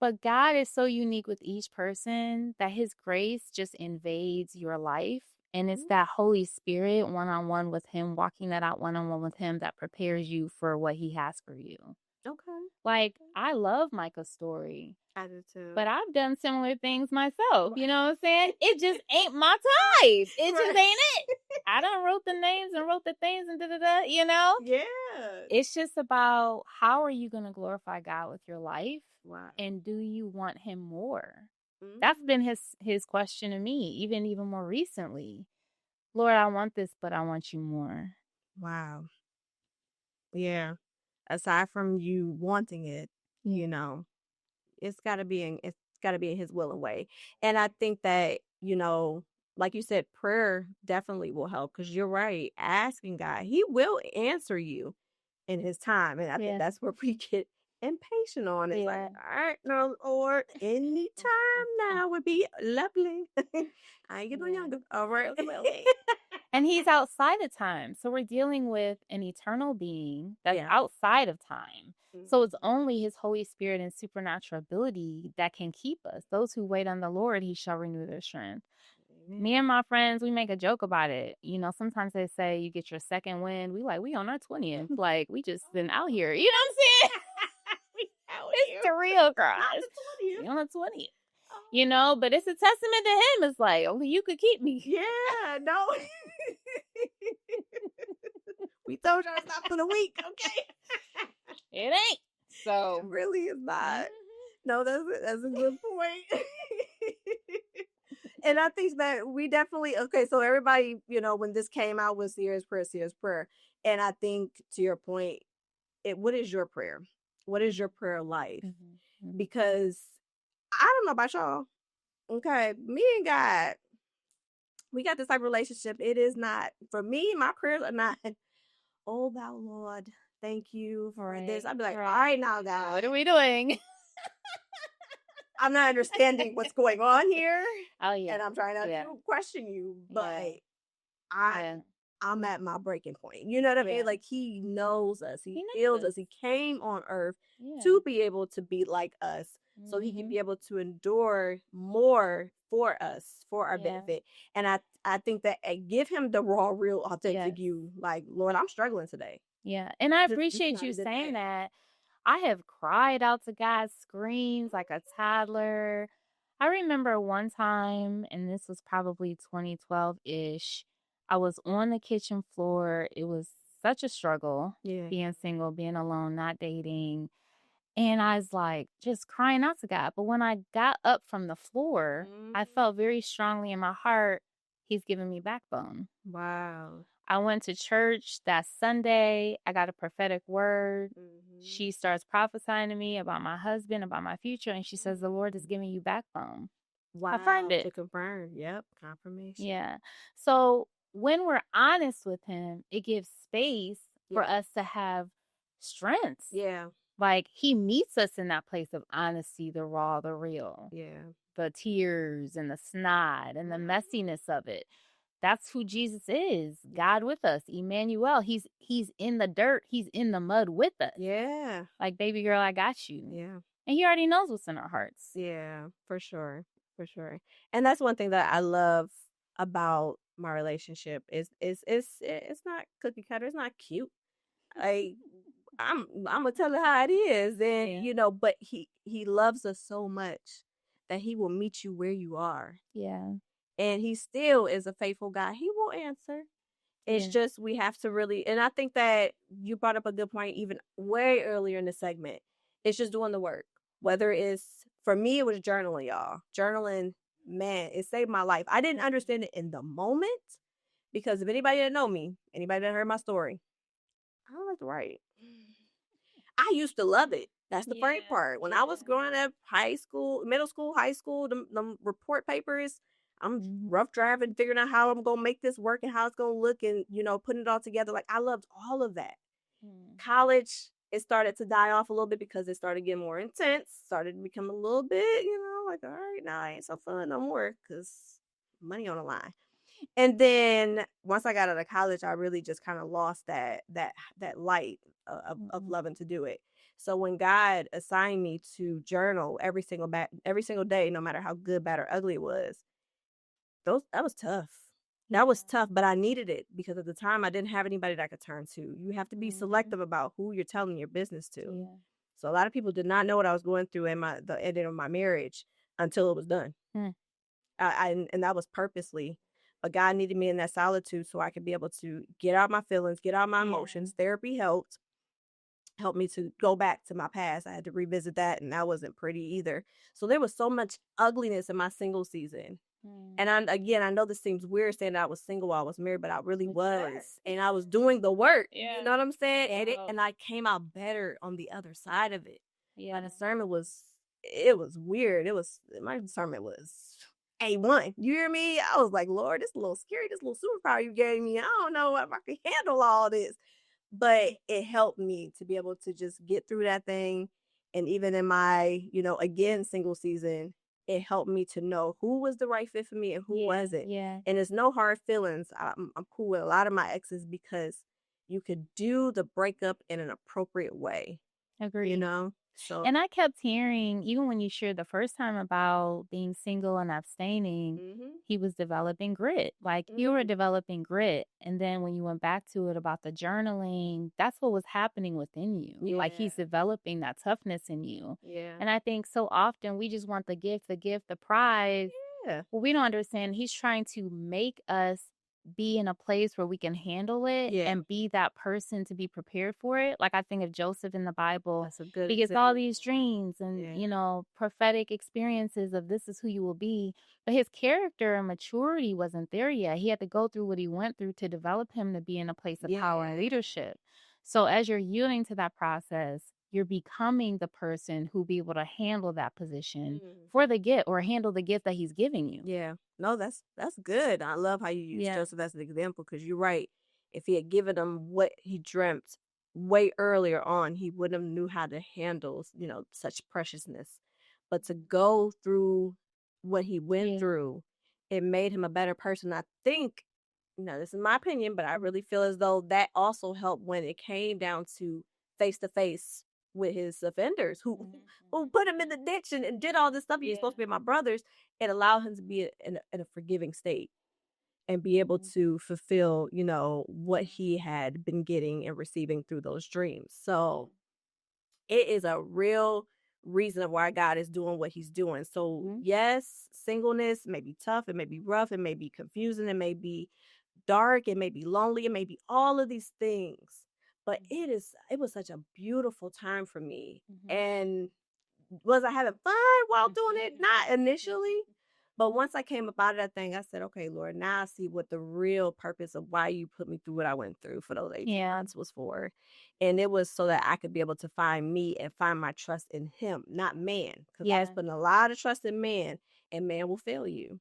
Speaker 2: But God is so unique with each person that his grace just invades your life. And it's that Holy Spirit one-on-one with him, walking that out one-on-one with him, that prepares you for what he has for you.
Speaker 1: Okay.
Speaker 2: Like, I love Micah's story.
Speaker 1: I do too.
Speaker 2: But I've done similar things myself. You know what I'm saying? It just ain't my type. It just ain't it. I done wrote the names and wrote the things and da-da-da,
Speaker 1: Yeah.
Speaker 2: It's just about, how are you going to glorify God with your life?
Speaker 1: Wow.
Speaker 2: And do you want him more? That's been his question to me, even more recently. Lord, I want this, but I want you more.
Speaker 1: Wow. Yeah. Aside from you wanting it, it's got to be in his will and way. And I think that, like you said, prayer definitely will help, because you're right. Asking God, he will answer you in his time. And I think that's where we get impatient on. It's like, all right, no, Lord, any time now would be lovely. I ain't getting younger. All right.
Speaker 2: And he's outside of time. So we're dealing with an eternal being that's outside of time. So it's only his Holy Spirit and supernatural ability that can keep us. Those who wait on the Lord, he shall renew their strength. Me and my friends, we make a joke about it. Sometimes they say you get your second wind. We on our 20th. Like, we just been out here. You know what I'm saying? It's the real cries.
Speaker 1: Not the 20th.
Speaker 2: On the 20th. You know, but it's a testament to him. It's like, only you could keep me.
Speaker 1: Yeah, no. We told y'all it's not for the week, okay?
Speaker 2: It ain't. So
Speaker 1: it really is not. No, that's a good point. And I think that we definitely, okay, so everybody, you know, when this came out was Sierra's prayer. And I think to your point, what is your prayer? What is your prayer life? Because I don't know about y'all. Okay, me and God, we got this type of relationship. It is not, for me, my prayers are not, oh, thou Lord, thank you for this. I'd be like, all right now, God.
Speaker 2: What are we doing?
Speaker 1: I'm not understanding what's going on here.
Speaker 2: Oh, yeah.
Speaker 1: And I'm trying not to question you, but I'm at my breaking point. You know what I mean? Like, he knows us. He feels us. He came on earth to be able to be like us. So he can be able to endure more for us, for our benefit. And I think that give him the raw, real, authentic you. Like, Lord, I'm struggling today.
Speaker 2: Yeah. And I appreciate you saying that. I have cried out to God's screams like a toddler. I remember one time, and this was probably 2012-ish, I was on the kitchen floor. It was such a struggle being single, being alone, not dating. And I was like just crying out to God. But when I got up from the floor, I felt very strongly in my heart, he's giving me backbone.
Speaker 1: Wow.
Speaker 2: I went to church that Sunday. I got a prophetic word. She starts prophesying to me about my husband, about my future. And she says, the Lord is giving you backbone.
Speaker 1: Wow.
Speaker 2: I find it.
Speaker 1: To confirm. Yep. Confirmation.
Speaker 2: Yeah. So when we're honest with him, it gives space for us to have strength.
Speaker 1: Yeah.
Speaker 2: Like, he meets us in that place of honesty, the raw, the real.
Speaker 1: Yeah.
Speaker 2: The tears and the snot and the messiness of it. That's who Jesus is. God with us. Emmanuel. He's in the dirt. He's in the mud with us.
Speaker 1: Yeah.
Speaker 2: Like, baby girl, I got you.
Speaker 1: Yeah.
Speaker 2: And he already knows what's in our hearts.
Speaker 1: Yeah, for sure. For sure. And that's one thing that I love about my relationship is it's not cookie cutter. It's not cute. Like, I'm gonna tell it how it is. And you know, but he loves us so much that he will meet you where you are.
Speaker 2: Yeah.
Speaker 1: And he still is a faithful God. He will answer. It's just we have to really, and I think that you brought up a good point even way earlier in the segment. It's just doing the work. Whether it's, for me, it was journaling, y'all. Journaling, man, it saved my life. I didn't understand it in the moment because if anybody didn't know me, anybody that heard my story, I don't like to write. I used to love it. That's the funny part. When I was growing up, high school, middle school, high school, them report papers, I'm rough drafting, figuring out how I'm going to make this work and how it's going to look and, you know, putting it all together. Like, I loved all of that. College, it started to die off a little bit because it started getting more intense, started to become a little bit, you know, like, all right, now it ain't so fun no more because money on the line. And then once I got out of college, I really just kind of lost that light of loving to do it. So when God assigned me to journal every single day, no matter how good, bad, or ugly it was, that was tough. That was tough, but I needed it because at the time I didn't have anybody that I could turn to. You have to be selective about who you're telling your business to. Yeah. So a lot of people did not know what I was going through in the ending of my marriage until it was done. And that was purposely. But God needed me in that solitude so I could be able to get out my feelings, get out my emotions. Therapy helped me to go back to my past. I had to revisit that, and that wasn't pretty either. So there was so much ugliness in my single season. And I know this seems weird saying that I was single while I was married, but I really was. And I was doing the work. Yeah. You know what I'm saying? And I came out better on the other side of it. Yeah. My discernment was weird. My discernment was A1. You hear me? I was like, Lord, this is a little scary. This little superpower you gave me. I don't know if I can handle all this. But it helped me to be able to just get through that thing. And even in my, again, single season, it helped me to know who was the right fit for me and who wasn't. Yeah. And it's no hard feelings. I'm cool with a lot of my exes because you could do the breakup in an appropriate way.
Speaker 2: Agree.
Speaker 1: You know? So,
Speaker 2: And I kept hearing, even when you shared the first time about being single and abstaining, he was developing grit. Like you were developing grit. And then when you went back to it about the journaling, that's what was happening within you. Like he's developing that toughness in you.
Speaker 1: Yeah.
Speaker 2: And I think so often we just want the gift, the prize.
Speaker 1: Yeah.
Speaker 2: Well, we don't understand. He's trying to make us be in a place where we can handle it and be that person to be prepared for it. Like I think of Joseph in the Bible.
Speaker 1: That's a good
Speaker 2: He gets
Speaker 1: example.
Speaker 2: all these dreams and, prophetic experiences of this is who you will be. But his character and maturity wasn't there yet. He had to go through what he went through to develop him to be in a place of power and leadership. So as you're yielding to that process, you're becoming the person who be able to handle that position for the gift or handle the gift that he's giving you.
Speaker 1: Yeah. No, that's good. I love how you use Joseph as an example because you're right. If he had given him what he dreamt way earlier on, he wouldn't have knew how to handle, such preciousness. But to go through what he went through, it made him a better person. I think, this is my opinion, but I really feel as though that also helped when it came down to face with his offenders who put him in the ditch and did all this stuff. He's supposed to be my brothers. It allowed him to be in a forgiving state and be able to fulfill, what he had been getting and receiving through those dreams. So it is a real reason of why God is doing what he's doing. So yes, singleness may be tough. It may be rough. It may be confusing. It may be dark. It may be lonely. It may be all of these things. But it was such a beautiful time for me. And was I having fun while doing it? Not initially. But once I came up out of that thing, I said, okay, Lord, now I see what the real purpose of why you put me through what I went through for those 18 months was for. And it was so that I could be able to find me and find my trust in him, not man. Because I was putting a lot of trust in man, and man will fail you.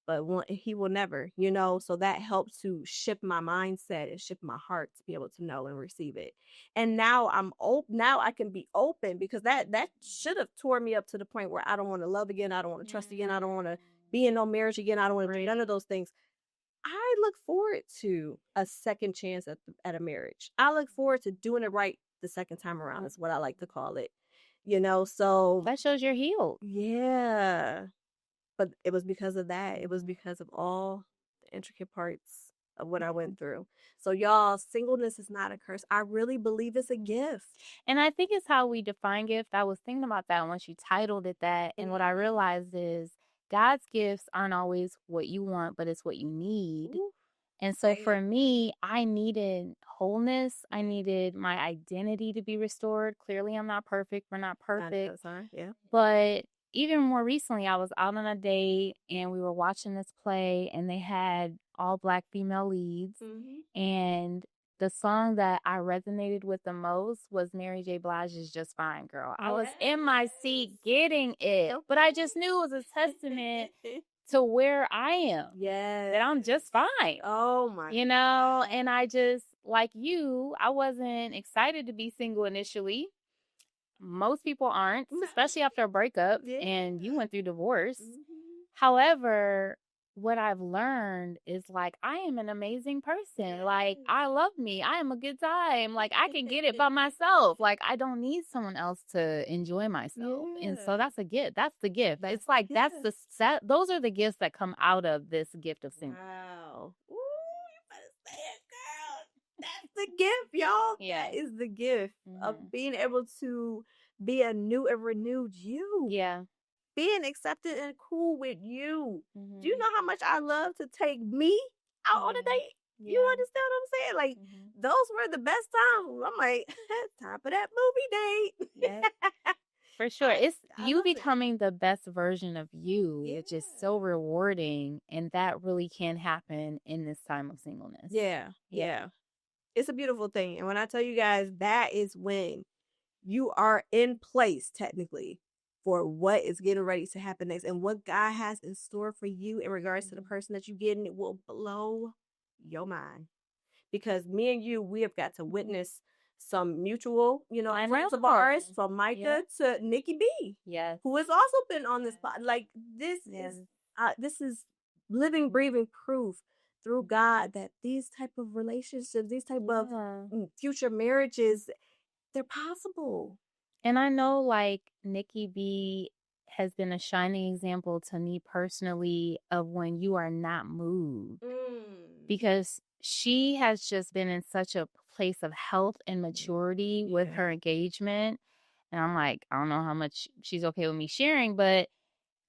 Speaker 1: But he will never, so that helped to shift my mindset and shift my heart to be able to know and receive it. And now I'm open. Now I can be open because that should have tore me up to the point where I don't want to love again. I don't want to trust again. I don't want to be in no marriage again. I don't want to do none of those things. I look forward to a second chance at a marriage. I look forward to doing it right the second time around is what I like to call it. So
Speaker 2: that shows you're healed.
Speaker 1: Yeah. But it was because of that. It was because of all the intricate parts of what I went through. So y'all, singleness is not a curse. I really believe it's a gift.
Speaker 2: And I think it's how we define gift. I was thinking about that once you titled it that. And what I realized is God's gifts aren't always what you want, but it's what you need. Ooh. And so for me, I needed wholeness. I needed my identity to be restored. Clearly, I'm not perfect. We're not perfect.
Speaker 1: Yeah.
Speaker 2: But even more recently, I was out on a date and we were watching this play and they had all Black female leads. And the song that I resonated with the most was Mary J. Blige's Just Fine, Girl. I was in my seat getting it, but I just knew it was a testament to where I am. That I'm just fine.
Speaker 1: Oh my.
Speaker 2: And I just, like you, I wasn't excited to be single initially. Most people aren't, especially after a breakup and you went through divorce. However, what I've learned is like, I am an amazing person. Like, I love me. I am a good time. Like, I can get it by myself. Like, I don't need someone else to enjoy myself. And so that's a gift. That's the gift. It's like, that's the set. Those are the gifts that come out of this gift of singleness.
Speaker 1: Wow. Ooh, you better say it, girl. That's the gift, y'all.
Speaker 2: Yeah.
Speaker 1: That is the gift of being able to be a new and renewed you.
Speaker 2: Yeah.
Speaker 1: Being accepted and cool with you. Do you know how much I love to take me out on a date? You understand what I'm saying? Like, those were the best times. I'm like, time for that movie date.
Speaker 2: For sure. It's you becoming the best version of you. It's just so rewarding. And that really can happen in this time of singleness.
Speaker 1: Yeah. It's a beautiful thing. And when I tell you guys, that is when you are in place, technically, for what is getting ready to happen next and what God has in store for you in regards to the person that you get, and it will blow your mind. Because me and you, we have got to witness some mutual, friends of ours, from Micah to Nikki B.
Speaker 2: Yes.
Speaker 1: Who has also been on this spot. Like, this is living, breathing proof through God that these type of relationships, these type of future marriages, they're possible.
Speaker 2: And I know like Nikki B has been a shining example to me personally of when you are not moved, because she has just been in such a place of health and maturity with her engagement. And I'm like, I don't know how much she's okay with me sharing, but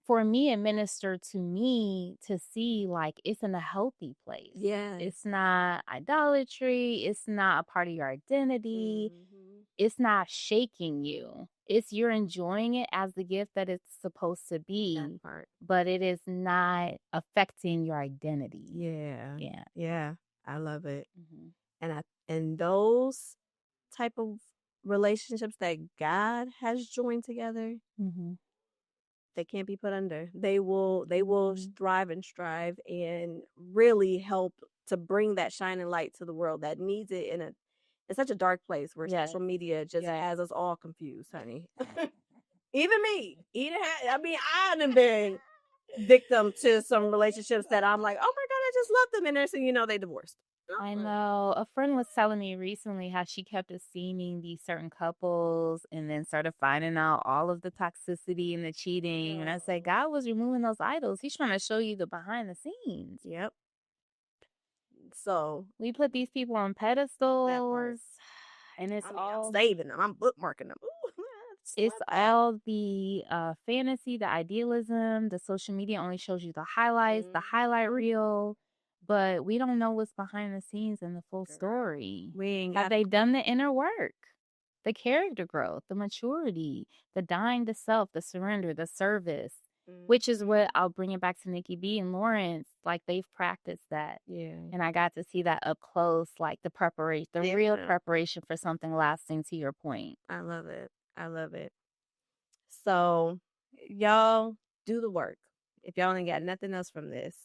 Speaker 2: for me, it ministered to me to see like it's in a healthy place.
Speaker 1: Yeah.
Speaker 2: It's not idolatry. It's not a part of your identity. It's not shaking you. It's you're enjoying it as the gift that it's supposed to be,
Speaker 1: That part.
Speaker 2: but it is not affecting your identity.
Speaker 1: Yeah.
Speaker 2: Yeah.
Speaker 1: Yeah. I love it.
Speaker 2: Mm-hmm.
Speaker 1: And those type of relationships that God has joined together,
Speaker 2: Mm-hmm.
Speaker 1: they can't be put under. They will
Speaker 2: Mm-hmm.
Speaker 1: thrive and strive and really help to bring that shining light to the world that needs it in such a dark place where social media just has us all confused, honey. Even me. I mean, I done been victim to some relationships that I'm like, oh my God, I just love them. And next thing you know, they divorced.
Speaker 2: I know. A friend was telling me recently how she kept esteeming these certain couples and then started finding out all of the toxicity and the cheating. And I said, God was removing those idols. He's trying to show you the behind the scenes.
Speaker 1: Yep. So
Speaker 2: we put these people on pedestals, and it's
Speaker 1: I'm saving them. I'm bookmarking them. Ooh,
Speaker 2: it's all the fantasy, the idealism. The social media only shows you the highlights, the highlight reel, but we don't know what's behind the scenes and the full story. Have they done the inner work, the character growth, the maturity, the dying to self, the surrender, the service? Which is what I'll bring it back to Nikki B and Lawrence. Like they've practiced that. Yeah. And I got to see that up close, like the preparation, the real preparation for something lasting, to your point.
Speaker 1: I love it. I love it. So y'all do the work. If y'all ain't got nothing else from this,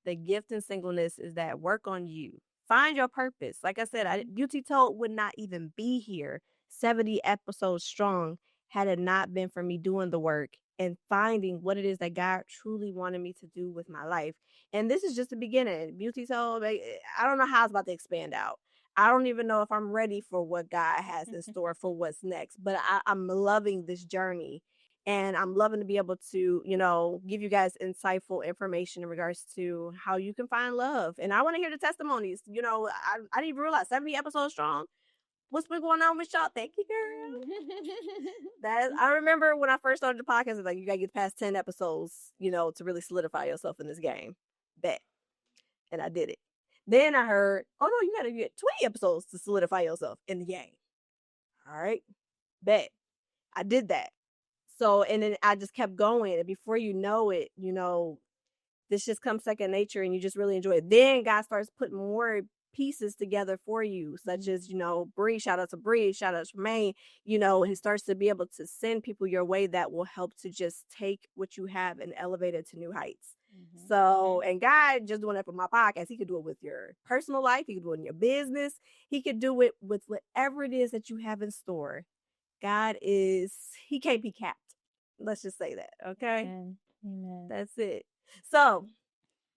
Speaker 1: the gift in singleness is that work on you. Find your purpose. Like I said, Beaut Tea Told would not even be here 70 episodes strong had it not been for me doing the work and finding what it is that God truly wanted me to do with my life. And this is just the beginning. Beaut Tea Told, I don't know how it's about to expand out. I don't even know if I'm ready for what God has in store for what's next, but I'm loving this journey. And I'm loving to be able to, give you guys insightful information in regards to how you can find love. And I want to hear the testimonies. I didn't even realize 70 episodes strong. What's been going on with y'all? Thank you, girl. I remember when I first started the podcast, it's like you gotta get past 10 episodes, to really solidify yourself in this game. Bet. And I did it. Then I heard, oh no, you gotta get 20 episodes to solidify yourself in the game. All right. Bet. I did that. So, and then I just kept going. And before you know it, this just comes second nature and you just really enjoy it. Then God starts putting more pieces together for you, such as, Bree, shout out to Bree, shout out to Maine, he starts to be able to send people your way that will help to just take what you have and elevate it to new heights. So, and God just doing it for my podcast, he could do it with your personal life. He could do it in your business. He could do it with whatever it is that you have in store. God he can't be capped. Let's just say that. Okay.
Speaker 2: Amen.
Speaker 1: That's it. So,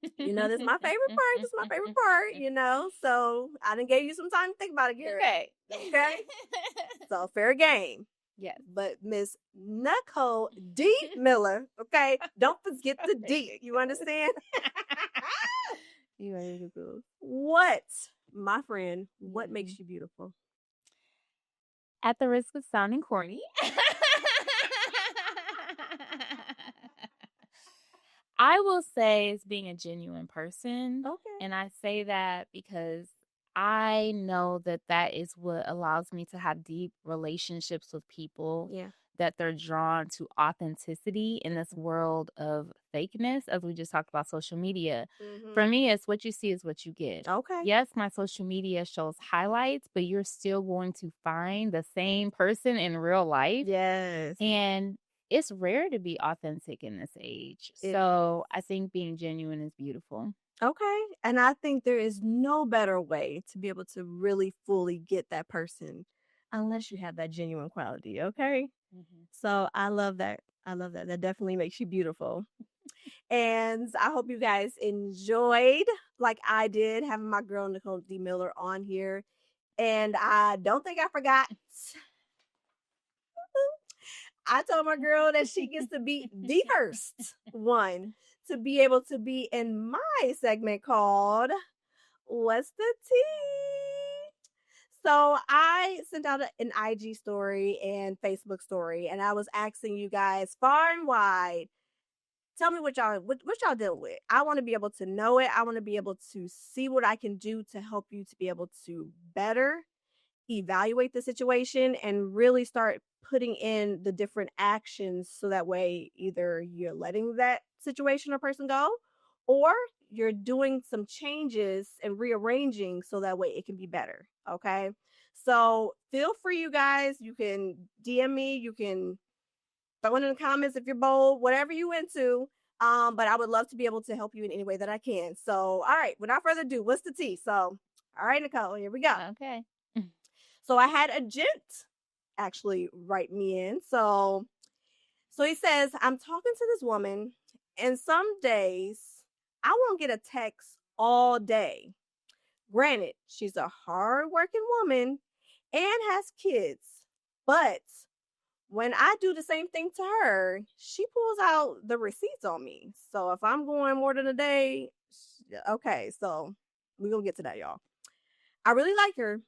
Speaker 1: this is my favorite part. This is my favorite part, So I done gave you some time to think about it, Gary. Okay. So fair game.
Speaker 2: Yes.
Speaker 1: But Miss Nicole D. Miller, okay? Don't forget the D. You understand?
Speaker 2: You are beautiful.
Speaker 1: What, my friend, what makes you beautiful?
Speaker 2: At the risk of sounding corny, I will say it's being a genuine person.
Speaker 1: Okay.
Speaker 2: And I say that because I know that is what allows me to have deep relationships with people.
Speaker 1: Yeah.
Speaker 2: That they're drawn to authenticity in this world of fakeness, as we just talked about social media. For me, it's what you see is what you get.
Speaker 1: Okay.
Speaker 2: Yes, my social media shows highlights, but you're still going to find the same person in real life.
Speaker 1: Yes.
Speaker 2: And it's rare to be authentic in this age. So I think being genuine is beautiful.
Speaker 1: Okay. And I think there is no better way to be able to really fully get that person unless you have that genuine quality. Okay. So I love that. I love that. That definitely makes you beautiful. And I hope you guys enjoyed, like I did, having my girl Nicole D. Miller on here. And I don't think I forgot I told my girl that she gets to be the first one to be able to be in my segment called What's the Tea? So I sent out an IG story and Facebook story, and I was asking you guys far and wide, tell me what y'all deal with. I want to be able to know it. I want to be able to see what I can do to help you to be able to better evaluate the situation and really start putting in the different actions so that way either you're letting that situation or person go or you're doing some changes and rearranging so that way it can be better. Okay. So feel free, you guys. You can DM me. You can throw it in the comments if you're bold, whatever you into. But I would love to be able to help you in any way that I can. So, all right, without further ado, what's the tea? So, all right, Nicole, here we go.
Speaker 2: Okay.
Speaker 1: So I had a gent actually write me in. So he says, I'm talking to this woman, and some days I won't get a text all day. Granted, she's a hardworking woman and has kids, but when I do the same thing to her, she pulls out the receipts on me. So if I'm going more than a day, okay, so we're going to get to that, y'all. I really like her.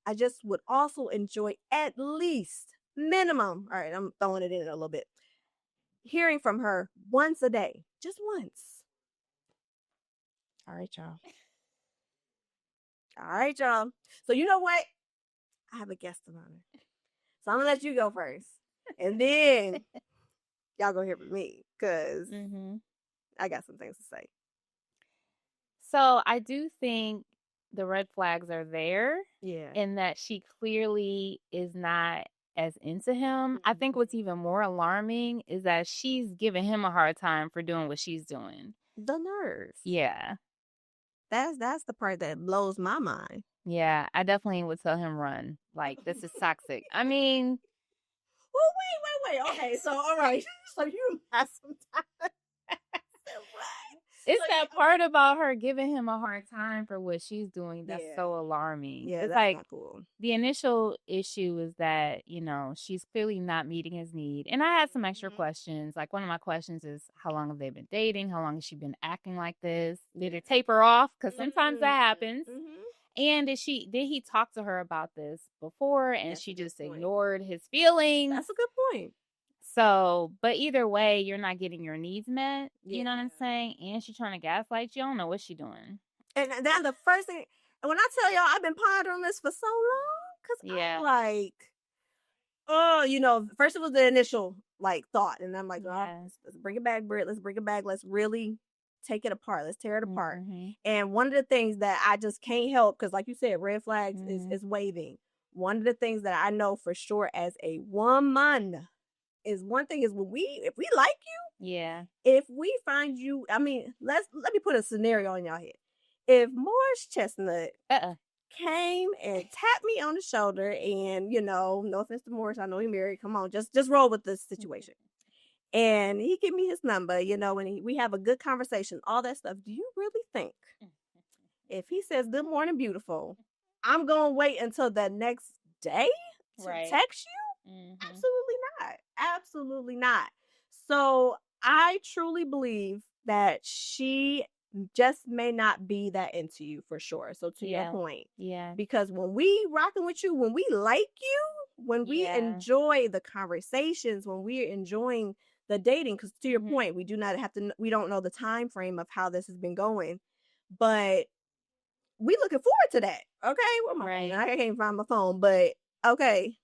Speaker 1: I just would also enjoy at least minimum. All right, I'm throwing it in a little bit. Hearing from her once a day, just once. All right, y'all. All right, y'all. So you know what? I have a guest of honor. So I'm gonna let you go first, and then y'all go hear from me because I got some things to say.
Speaker 2: So I do think the red flags are there.
Speaker 1: Yeah.
Speaker 2: In that she clearly is not as into him. I think what's even more alarming is that she's giving him a hard time for doing what she's doing.
Speaker 1: The nerve.
Speaker 2: Yeah.
Speaker 1: That's the part that blows my mind.
Speaker 2: Yeah, I definitely would tell him run. Like, this is toxic. I mean,
Speaker 1: well, wait. Okay, so all right. So you have some time.
Speaker 2: It's that part about her giving him a hard time for what she's doing that's so alarming.
Speaker 1: Yeah,
Speaker 2: it's
Speaker 1: that's
Speaker 2: like
Speaker 1: not cool.
Speaker 2: The initial issue is that, she's clearly not meeting his need. And I had some extra questions. Like, one of my questions is, how long have they been dating? How long has she been acting like this? Did it taper off? Because sometimes that happens. And did he talk to her about this before and she just ignored his feelings?
Speaker 1: That's a good point.
Speaker 2: So, but either way, you're not getting your needs met. You know what I'm saying? And she's trying to gaslight you. I don't know what she's doing.
Speaker 1: And then the first thing, when I tell y'all I've been pondering this for so long, because I'm like, first it was the initial thought, and I'm like, let's bring it back, Britt. Let's bring it back. Let's really take it apart. Let's tear it apart. And one of the things that I just can't help, because like you said, red flags is waving. One of the things that I know for sure as a woman is one thing is if we like you, if we find you, I mean, let me put a scenario in y'all head. If Morris Chestnut came and tapped me on the shoulder, and no offense to Morris, I know he married. Come on, just roll with this situation. And he give me his number, and we have a good conversation, all that stuff. Do you really think if he says good morning, beautiful, I'm gonna wait until the next day to text you? Absolutely not. Absolutely not. So I truly believe that she just may not be that into you for sure. So to your point, because when we rocking with you, when we like you, when we enjoy the conversations, when we're enjoying the dating, because to your point, we don't know the time frame of how this has been going, but we looking forward to that. Okay, where my phone? I can't find my phone, but okay.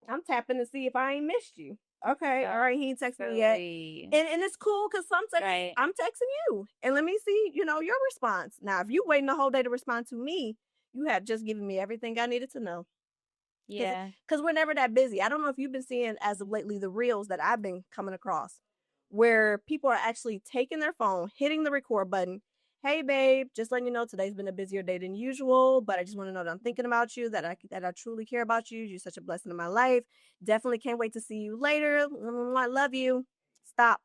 Speaker 1: I'm tapping to see if I ain't missed you. Okay, all right, he ain't texted me yet. And it's cool because sometimes I'm texting you. And let me see, your response. Now, if you waiting the whole day to respond to me, you have just given me everything I needed to know.
Speaker 2: Yeah.
Speaker 1: Because we're never that busy. I don't know if you've been seeing as of lately the reels that I've been coming across where people are actually taking their phone, hitting the record button. Hey, babe, just letting you know today's been a busier day than usual, but I just want to know that I'm thinking about you, that I truly care about you. You're such a blessing in my life. Definitely can't wait to see you later. I love you. Stop.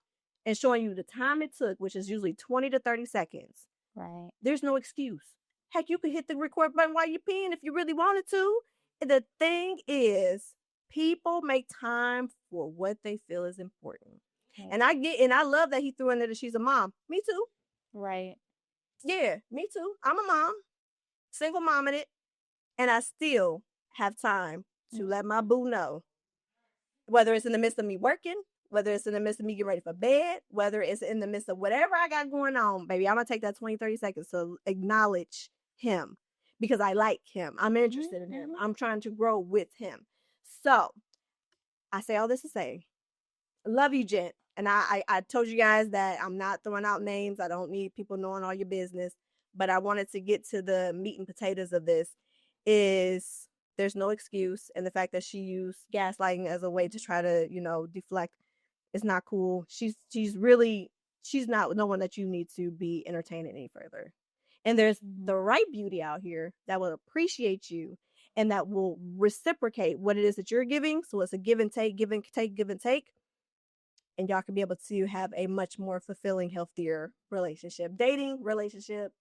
Speaker 1: And showing you the time it took, which is usually 20 to 30 seconds.
Speaker 2: Right.
Speaker 1: There's no excuse. Heck, you could hit the record button while you're peeing if you really wanted to. The thing is, People make time for what they feel is important.
Speaker 2: Right.
Speaker 1: And I love that he threw in there that she's a mom. Me too.
Speaker 2: Right.
Speaker 1: Yeah, me too. I'm a mom, single mom in it, and I still have time to let my boo know, whether it's in the midst of me working, whether it's in the midst of me getting ready for bed, whether it's in the midst of whatever I got going on, baby, I'm going to take that 20, 30 seconds to acknowledge him because I like him. I'm interested in him. I'm trying to grow with him. So I say all this to say, love you, gent. And I told you guys that I'm not throwing out names. I don't need people knowing all your business. But I wanted to get to the meat and potatoes of this is there's no excuse. And the fact that she used gaslighting as a way to try to, deflect is not cool. She's not no one that you need to be entertaining any further. And there's the right beauty out here that will appreciate you and that will reciprocate what it is that you're giving. So it's a give and take, give and take, give and take. And y'all can be able to have a much more fulfilling, healthier relationship. Dating, relationship,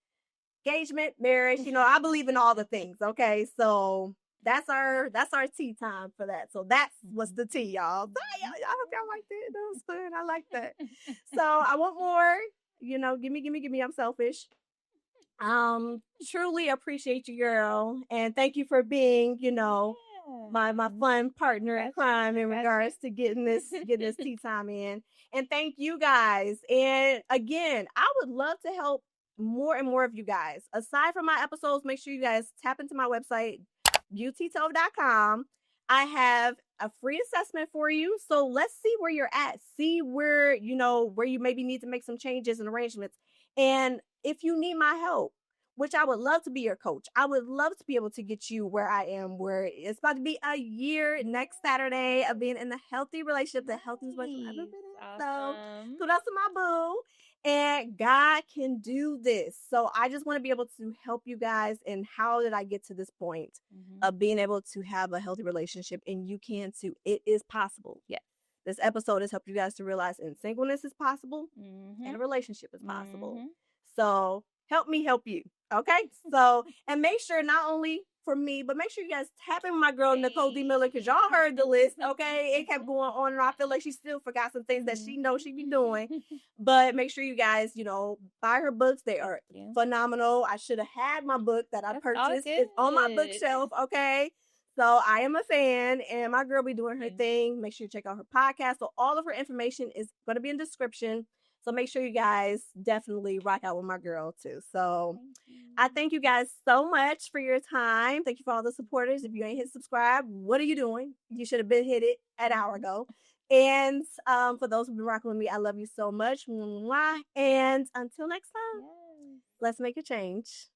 Speaker 1: engagement, marriage. I believe in all the things. Okay. So that's our tea time for that. So that's what's the tea, y'all. I hope y'all liked it. That was fun. I like that. So I want more. Give me. I'm selfish. Truly appreciate you, girl. And thank you for being, my fun partner in crime in regards to getting this tea time in. And thank you guys. And again, I would love to help more and more of you guys. Aside from my episodes, make sure you guys tap into my website, beautytold.com. I have a free assessment for you. So let's see where you're at. See where you maybe need to make some changes and arrangements. And if you need my help, which I would love to be your coach. I would love to be able to get you where I am, where it's about to be a year next Saturday of being in a healthy relationship, the healthiest one I've ever been in.
Speaker 2: Awesome.
Speaker 1: So kudos to my boo. And God can do this. So I just want to be able to help you guys. And how did I get to this point of being able to have a healthy relationship? And you can too. It is possible.
Speaker 2: Yes.
Speaker 1: This episode has helped you guys to realize in singleness is possible and a relationship is possible. So help me help you. Okay. So, and make sure not only for me, but make sure you guys tap in my girl, Nicole D Miller, because y'all heard the list. Okay. It kept going on and I feel like she still forgot some things that she knows she be doing. But make sure you guys, buy her books. They are phenomenal. I should have had my book that I purchased. It's on my bookshelf. Okay. So I am a fan and my girl be doing her thing. Make sure you check out her podcast. So all of her information is going to be in the description. So make sure you guys definitely rock out with my girl too. So I thank you guys so much for your time. Thank you for all the supporters. If you ain't hit subscribe, what are you doing? You should have been hit it an hour ago. And for those who've been rocking with me, I love you so much. And until next time, let's make a change.